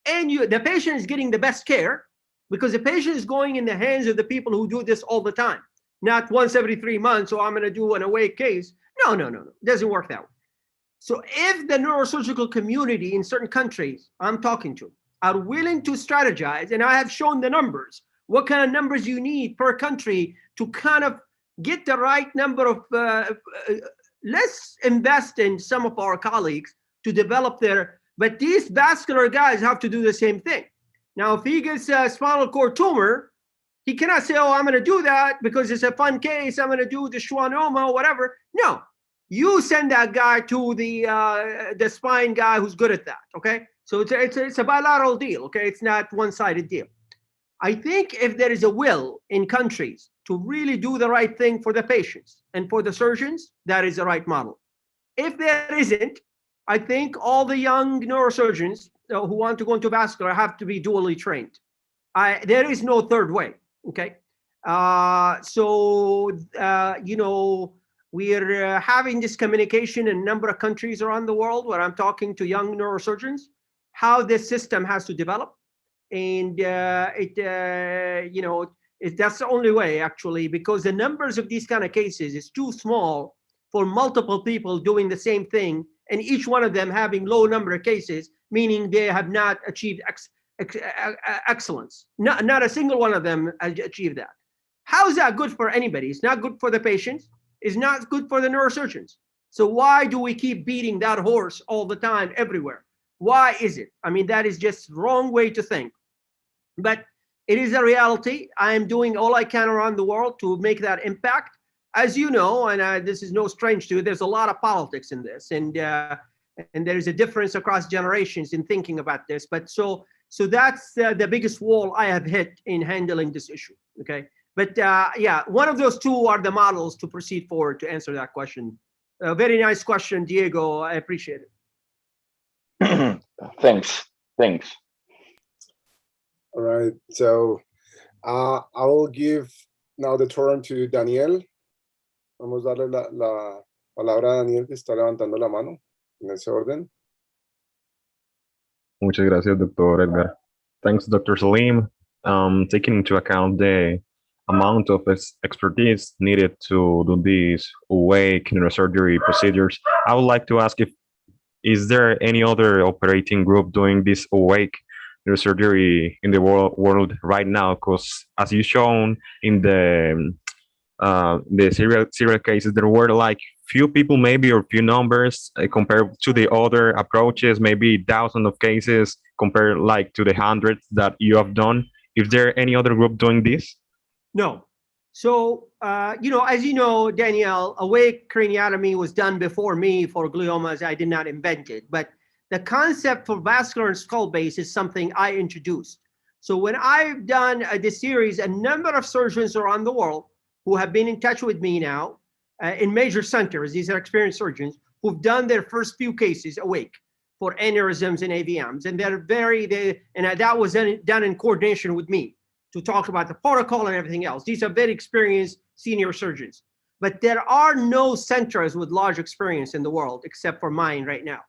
And the patient is getting the best care because the patient is going in the hands of the people who do this all the time, not once every 3 months, so I'm going to do an away case. No. It doesn't work that way. So if the neurosurgical community in certain countries I'm talking to are willing to strategize, and I have shown the numbers, what kind of numbers you need per country to kind of get the right number of, let's invest in some of our colleagues to develop but these vascular guys have to do the same thing. Now, if he gets a spinal cord tumor, he cannot say, oh, I'm going to do that because it's a fun case. I'm going to do the schwannoma or whatever. No, you send that guy to the spine guy who's good at that, okay? So it's a bilateral deal, okay? It's not one-sided deal. I think if there is a will in countries to really do the right thing for the patients and for the surgeons, that is the right model. If there isn't, I think all the young neurosurgeons who want to go into vascular have to be dually trained. There is no third way, okay? We're having this communication in a number of countries around the world where I'm talking to young neurosurgeons, how this system has to develop. And that's the only way, actually, because the numbers of these kind of cases is too small for multiple people doing the same thing, and each one of them having low number of cases, meaning they have not achieved excellence. Not a single one of them has achieved that. How is that good for anybody? It's not good for the patients. It's not good for the neurosurgeons. So why do we keep beating that horse all the time, everywhere? Why is it? I mean, that is just wrong way to think. But it is a reality. I am doing all I can around the world to make that impact. As you know, and this is no strange to you, there's a lot of politics in this, and there's a difference across generations in thinking about this. But so that's the biggest wall I have hit in handling this issue. Okay, but yeah, one of those two are the models to proceed forward to answer that question. A very nice question, Diego. I appreciate it. Thanks. All right, so I will give now the turn to Daniel. Vamos a darle la palabra a Daniel, que está levantando la mano en ese orden. Muchas gracias, Dr. Edgar. Thanks, Dr. Salim. Taking into account the amount of expertise needed to do these awake neurosurgery procedures, I would like to ask is there any other operating group doing this awake neurosurgery in the world right now? Because as you shown in the serial cases, there were like few people maybe, or few numbers compared to the other approaches, maybe thousands of cases compared like to the hundreds that you have done. Is there any other group doing this? No. So, as you know, Danielle, awake craniotomy was done before me for gliomas. I did not invent it, but the concept for vascular and skull base is something I introduced. So when I've done this series, a number of surgeons around the world who have been in touch with me now in major centers, these are experienced surgeons who've done their first few cases awake for aneurysms and AVMs. And that was done in coordination with me to talk about the protocol and everything else. These are very experienced senior surgeons. But there are no centers with large experience in the world except for mine right now.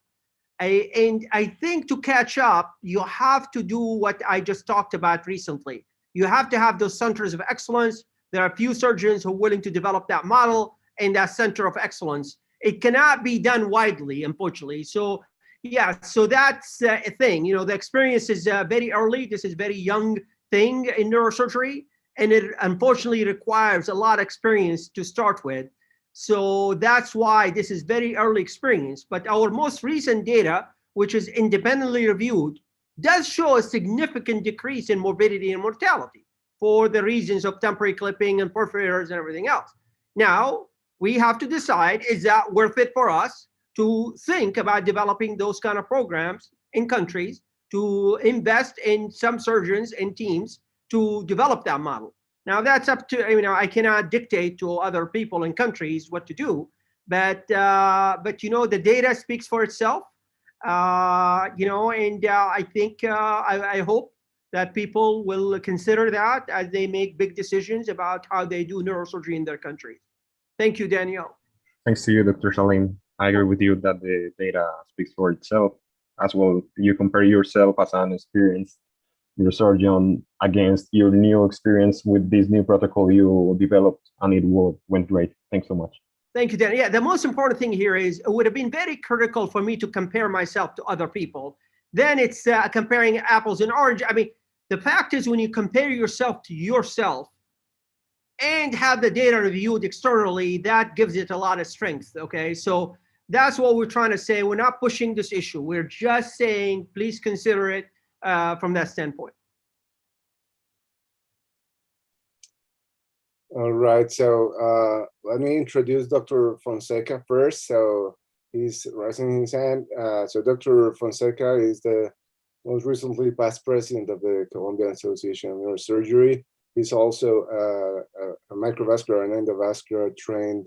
And I think to catch up, you have to do what I just talked about recently. You have to have those centers of excellence. There are a few surgeons who are willing to develop that model and that center of excellence. It cannot be done widely, unfortunately. So yeah, so that's a thing. The experience is very early. This is a very young thing in neurosurgery, and it unfortunately requires a lot of experience to start with. So that's why this is very early experience. But our most recent data, which is independently reviewed, does show a significant decrease in morbidity and mortality for the reasons of temporary clipping and perforators and everything else. Now, we have to decide, is that worth it for us to think about developing those kind of programs in countries, to invest in some surgeons and teams to develop that model? Now that's up to, I cannot dictate to other people in countries what to do, but the data speaks for itself, and I think, I hope that people will consider that as they make big decisions about how they do neurosurgery in their countries. Thank you, Daniel. Thanks to you, Dr. Salim. I agree with you that the data speaks for itself as well. You compare yourself as an experienced neurosurgeon against your new experience with this new protocol you developed, and it went great. Thanks so much. Thank you, Dan. Yeah, the most important thing here is it would have been very critical for me to compare myself to other people. Then it's comparing apples and oranges. I mean, the fact is when you compare yourself to yourself and have the data reviewed externally, that gives it a lot of strength, okay? So that's what we're trying to say. We're not pushing this issue. We're just saying, please consider it from that standpoint. All right, so let me introduce Dr. Fonseca first. So he's raising his hand. So Dr. Fonseca is the most recently past president of the Colombian Association of Neurosurgery. He's also a microvascular and endovascular trained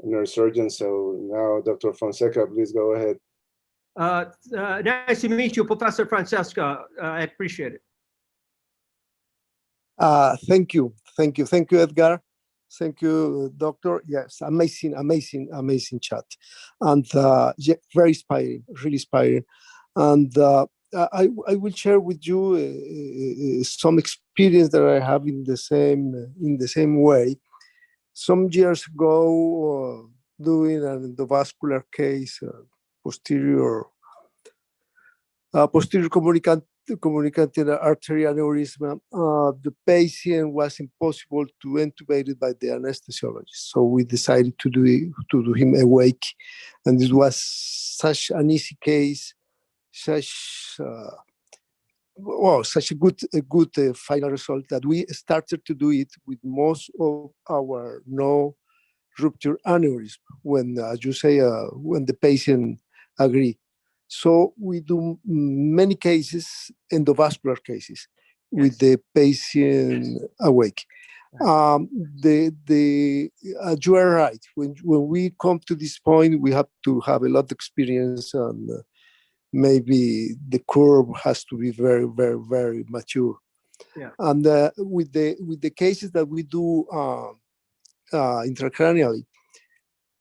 neurosurgeon. So now, Dr. Fonseca, please go ahead. Nice to meet you, Professor Francesca. I appreciate it. Thank you, Edgar. Thank you, doctor. Yes, amazing, amazing, amazing chat. And yeah, very inspiring, really inspiring. And I will share with you some experience that I have in the same way. Some years ago, doing an endovascular case, posterior communicating artery aneurysm, the patient was impossible to intubate it by the anesthesiologist. So we decided to do him awake, and it was such an easy case, such a good final result that we started to do it with most of our no rupture aneurysm when, as you say, when the patient agree. So we do many cases, endovascular cases, with the patient awake. You are right. When we come to this point, we have to have a lot of experience, and maybe the curve has to be very, very, very mature. Yeah. And with the cases that we do intracranially,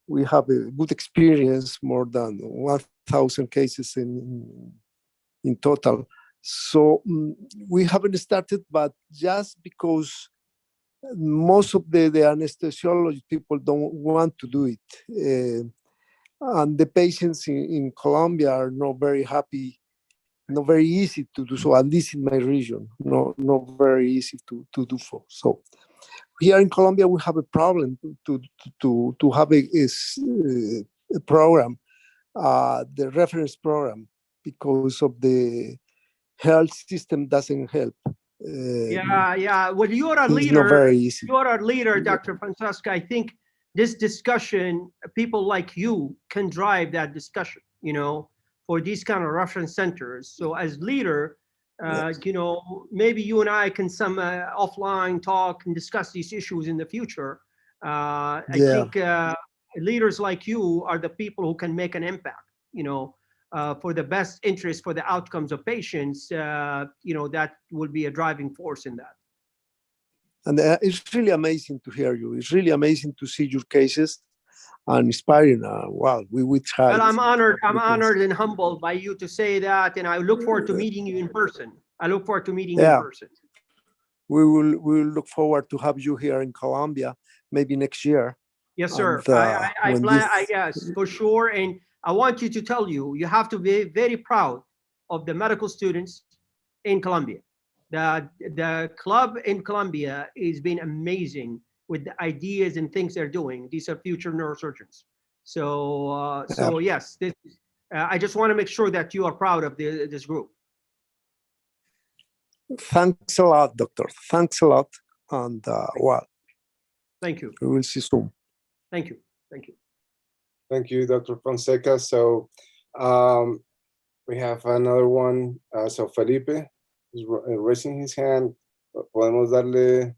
we have a good experience, more than 1,000 cases in total. So we haven't started, but just because most of the anesthesiology people don't want to do it. And the patients in Colombia are not very happy, not very easy to do so, at least in my region, not very easy to do so. Here in Colombia, we have a problem to have a program, the reference program, because of the health system doesn't help. Yeah. Well, you are a it's leader. Not very easy. You are a leader, Dr. Francesca. I think this discussion, people like you can drive that discussion, for these kind of reference centers. So as leader, Yes. maybe you and I can some offline talk and discuss these issues in the future. I think leaders like you are the people who can make an impact, for the best interest, for the outcomes of patients, that will be a driving force in that. And it's really amazing to hear you. It's really amazing to see your cases, and inspiring. Wow, we tried. Well, I'm honored and humbled by you to say that, and I look forward to meeting you in person. In person. We will look forward to have you here in Colombia, maybe next year. Yes, sir. And, I plan. Yes, for sure. And I want you to tell you have to be very proud of the medical students in Colombia. The club in Colombia has been amazing with the ideas and things they're doing. These are future neurosurgeons. So yes, I just want to make sure that you are proud of this group. Thanks a lot, doctor. Thanks a lot. And well, thank you. We will see soon. Thank you. Thank you, Dr. Fonseca. So we have another one. So Felipe is raising his hand. Podemos darle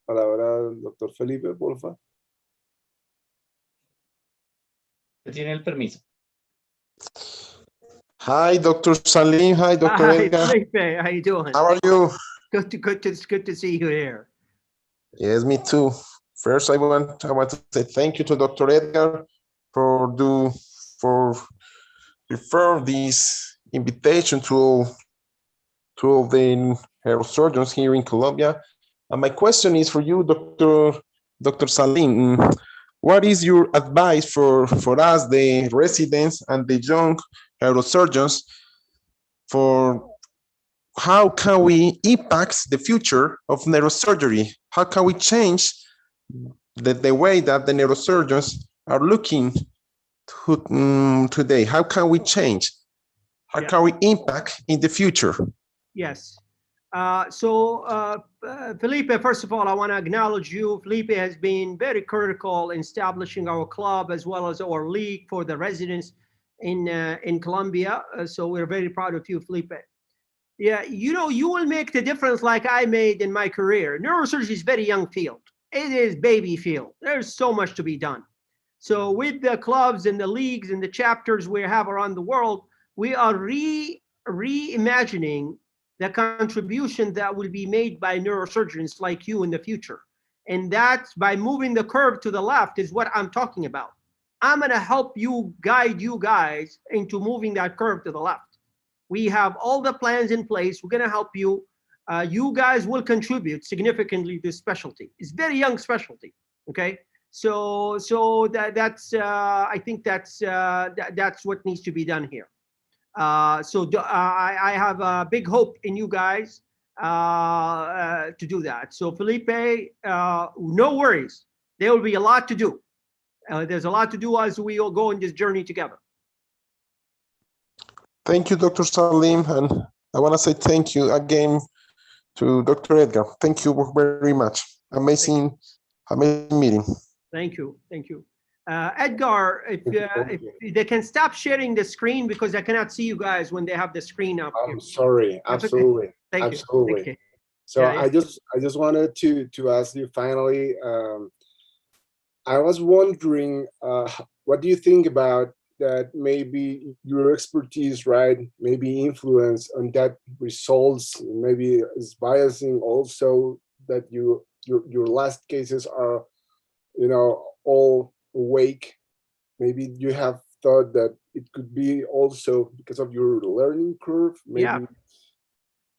palabra al doctor Felipe, por favor. Tiene el permiso. Hi, Dr. Salim. Hi, Dr. Edgar. Felipe, how you doing? How are you? Good to see you here. Yes, me too. First, I want to say thank you to Dr. Edgar for refer this invitation to the neurosurgeons here in Colombia. And my question is for you, Dr. Salim. What is your advice for us, the residents and the young neurosurgeons, for how can we impact the future of neurosurgery? How can we change the way that the neurosurgeons are looking today? How can we change? How can we impact in the future? Yes. Felipe, first of all, I want to acknowledge you. Felipe has been very critical in establishing our club as well as our league for the residents in Colombia. So we're very proud of you, Felipe. Yeah, you will make the difference like I made in my career. Neurosurgery is a very young field. It is baby field. There's so much to be done. So with the clubs and the leagues and the chapters we have around the world, we are reimagining the contribution that will be made by neurosurgeons like you in the future. And that's by moving the curve to the left is what I'm talking about. I'm going to help you, guide you guys into moving that curve to the left. We have all the plans in place. We're going to help you. You guys will contribute significantly to specialty. It's very young specialty. Okay. So that's I think that's what needs to be done here. I have a big hope in you guys to do that. So Felipe, no worries. There will be a lot to do. There's a lot to do as we all go on this journey together. Thank you, Dr. Salim. And I want to say thank you again to Dr. Edgar. Thank you very much. Amazing meeting. Thank you. Thank you. Edgar, if they can stop sharing the screen because I cannot see you guys when they have the screen up. I'm sorry. Absolutely. Okay. Thank Absolutely. you. So yeah. I just wanted to ask you finally, I was wondering, what do you think about that maybe your expertise, right, maybe influence on that results, maybe is biasing also that your last cases are, all awake. Maybe you have thought that it could be also because of your learning curve. Maybe. Yeah.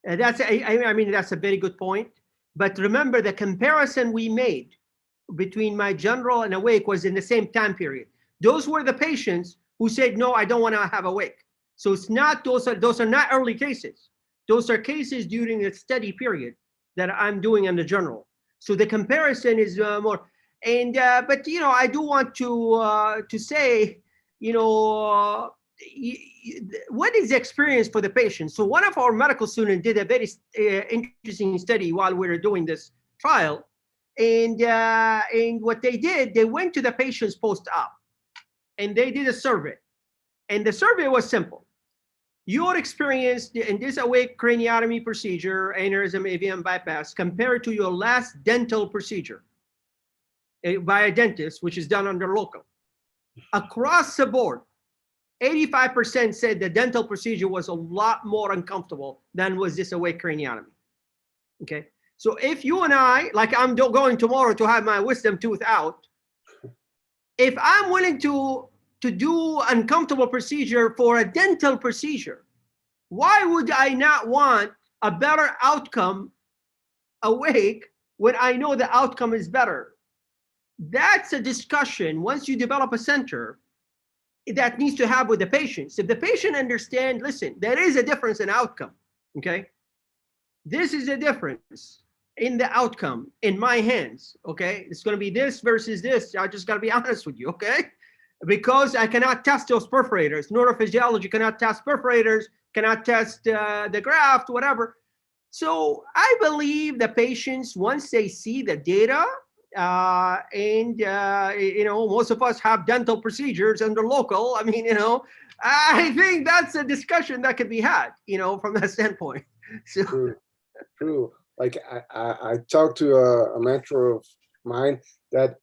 I mean, that's a very good point. But remember, the comparison we made between my general and awake was in the same time period. Those were the patients who said, no, I don't want to have awake. So it's not, those are not early cases. Those are cases during the study period that I'm doing in the general. So the comparison is more, and but I do want to say, what is the experience for the patient? So one of our medical students did a very interesting study while we were doing this trial. And what they did, they went to the patients post-op and they did a survey. And the survey was simple. Your experience in this awake craniotomy procedure, aneurysm, AVM bypass, compared to your last dental procedure by a dentist, which is done under local. Across the board, 85% said the dental procedure was a lot more uncomfortable than was this awake craniotomy. Okay. So if you and I, like I'm going tomorrow to have my wisdom tooth out, if I'm willing to do uncomfortable procedure for a dental procedure, why would I not want a better outcome awake when I know the outcome is better? That's a discussion once you develop a center that needs to have with the patients. If the patient understands, listen, there is a difference in outcome, okay? This is a difference in the outcome in my hands, okay? It's gonna be this versus this. I just gotta be honest with you, okay? Because I cannot test those perforators. Neurophysiology cannot test perforators, cannot test the graft, whatever. So I believe the patients, once they see the data, most of us have dental procedures under local. I mean, I think that's a discussion that could be had, from that standpoint. So. True. Like I talked to a mentor of mine that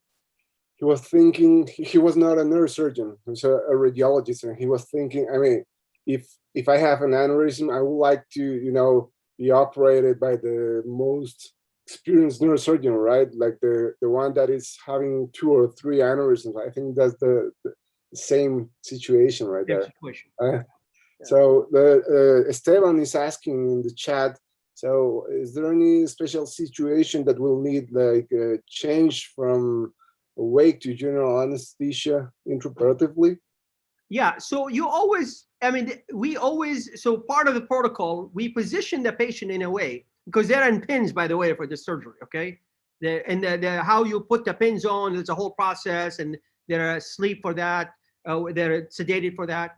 he was thinking, he was not a neurosurgeon, he was a radiologist, and he was thinking, I mean, if I have an aneurysm, I would like to, be operated by the most experienced neurosurgeon, right? Like the one that is having 2 or 3 aneurysms. I think that's the same situation right there. So Esteban is asking in the chat, so is there any special situation that will need like a change from awake to general anesthesia intraoperatively? Yeah, so you always, so part of the protocol, we position the patient in a way, because they're in pins, by the way, for the surgery, okay? How you put the pins on, there's a whole process, and they're asleep for that, they're sedated for that.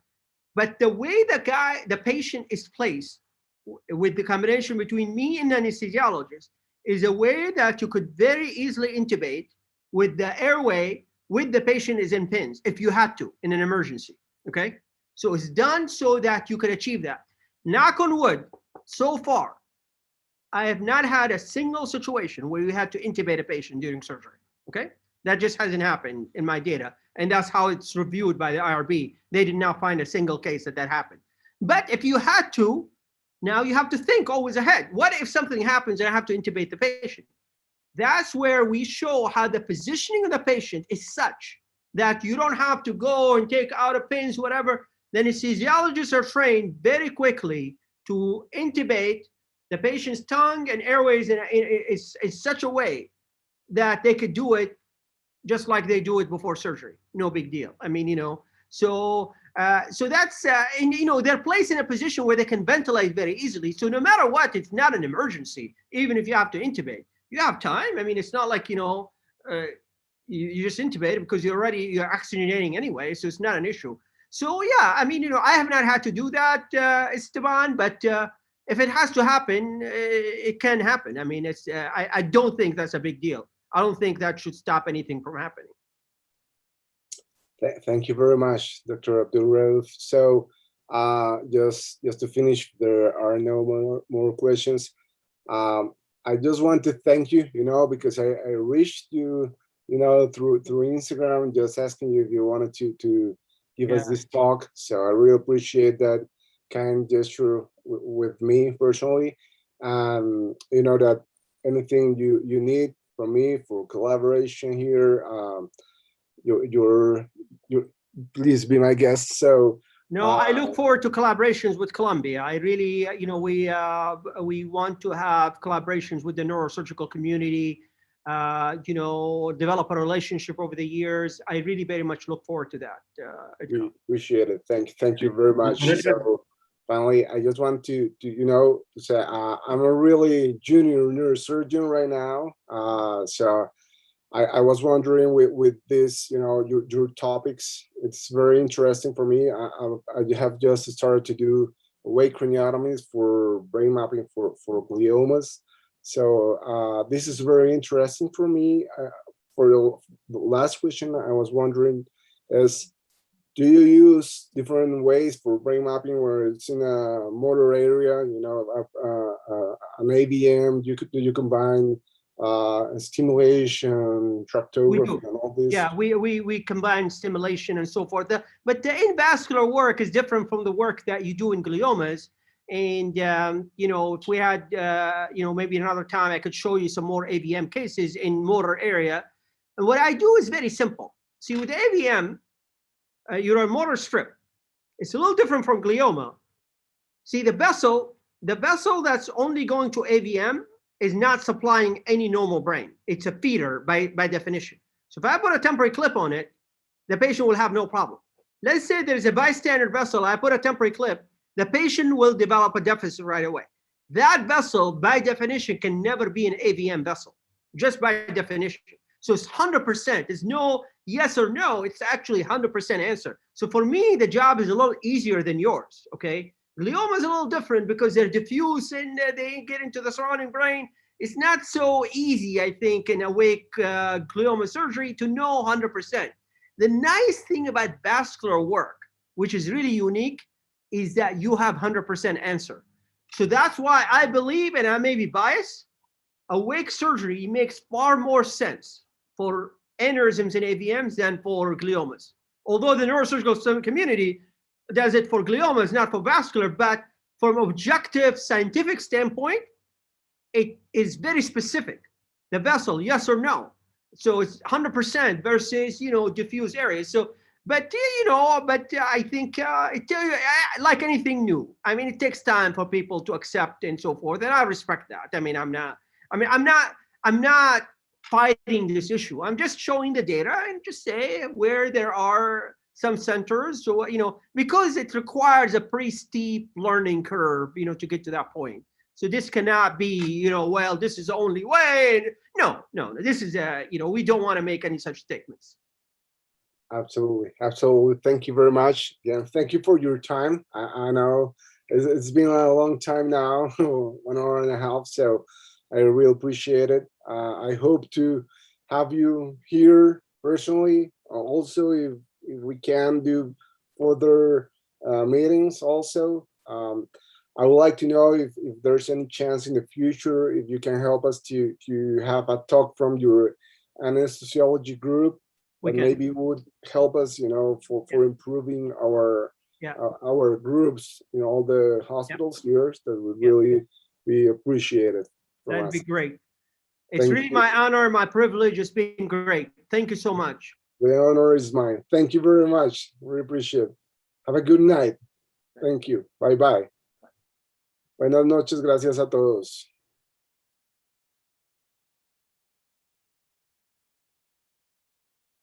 But the way the patient is placed with the combination between me and the anesthesiologist is a way that you could very easily intubate with the airway with the patient is in pins, if you had to, in an emergency, okay? So it's done so that you could achieve that. Knock on wood, so far, I have not had a single situation where we had to intubate a patient during surgery, okay? That just hasn't happened in my data, and that's how it's reviewed by the IRB. They did not find a single case that happened. But if you had to, now you have to think always ahead. What if something happens and I have to intubate the patient? That's where we show how the positioning of the patient is such that you don't have to go and take out a pins, whatever. The anesthesiologists are trained very quickly to intubate the patient's tongue and airways in such a way that they could do it just like they do it before surgery. No big deal. I mean, so that's, and they're placed in a position where they can ventilate very easily. So no matter what, it's not an emergency, even if you have to intubate. You have time. I mean, it's not like, you just intubate because you're oxygenating anyway, so it's not an issue. So yeah, I mean, I have not had to do that, Esteban, but if it has to happen, it can happen. I mean, I don't think that's a big deal. I don't think that should stop anything from happening. Thank you very much, Dr. Abdraf. So just to finish, there are no more questions. I just want to thank you, because I reached you, through Instagram, just asking you if you wanted to give us this talk. So I really appreciate that kind gesture with me personally. That anything you need from me for collaboration here, you're please be my guest. So no, I look forward to collaborations with Columbia. I really, we want to have collaborations with the neurosurgical community, develop a relationship over the years. I really very much look forward to that. We appreciate it. Thank you very much. So finally, I just want to say I'm a really junior neurosurgeon right now. So I was wondering with this, your topics, it's very interesting for me. I have just started to do awake craniotomies for brain mapping for gliomas. So this is very interesting for me. For the last question, I was wondering is, do you use different ways for brain mapping where it's in a motor area, an AVM, do you combine stimulation, tractography, and all this? Yeah, we combine stimulation and so forth. But the invascular work is different from the work that you do in gliomas. And, if we had, maybe another time I could show you some more AVM cases in motor area. And what I do is very simple. See, with AVM, you're a motor strip. It's a little different from glioma. See, the vessel that's only going to AVM is not supplying any normal brain. It's a feeder by definition. So if I put a temporary clip on it, the patient will have no problem. Let's say there's a bystander vessel, I put a temporary clip, the patient will develop a deficit right away. That vessel, by definition, can never be an AVM vessel, just by definition. So it's 100%. There's no yes or no. It's actually 100% answer. So for me, the job is a little easier than yours, okay? Glioma is a little different because they're diffuse and they get into the surrounding brain. It's not so easy, I think, in awake glioma surgery to know 100%. The nice thing about vascular work, which is really unique, is that you have 100% answer. So that's why I believe, and I may be biased, awake surgery makes far more sense for aneurysms and AVMs than for gliomas. Although the neurosurgical community does it for gliomas, not for vascular, but from objective scientific standpoint, it is very specific. The vessel, yes or no. So it's 100% versus, diffuse areas. So, but I think like anything new, I mean, it takes time for people to accept and so forth, and I respect that. I mean, I'm not fighting this issue. I'm just showing the data and just say where there are some centers, so because it requires a pretty steep learning curve, to get to that point. So this cannot be, well, this is the only way. No, this is we don't want to make any such statements. Absolutely. Thank you very much. Yeah, thank you for your time. I know it's been a long time now, 1 hour and a half. So I really appreciate it. I hope to have you here personally. Also, if we can do further meetings also. I would like to know if there's any chance in the future, if you can help us to have a talk from your anesthesiology group, that maybe would help us, for improving our groups, all the hospitals here. That would really be appreciated. That'd be great. It's Thank really you. my honor, my privilege. It's been great. Thank you so much. The honor is mine. Thank you very much. We appreciate it. Have a good night. Thank you. Bye bye. Buenas noches. Gracias a todos.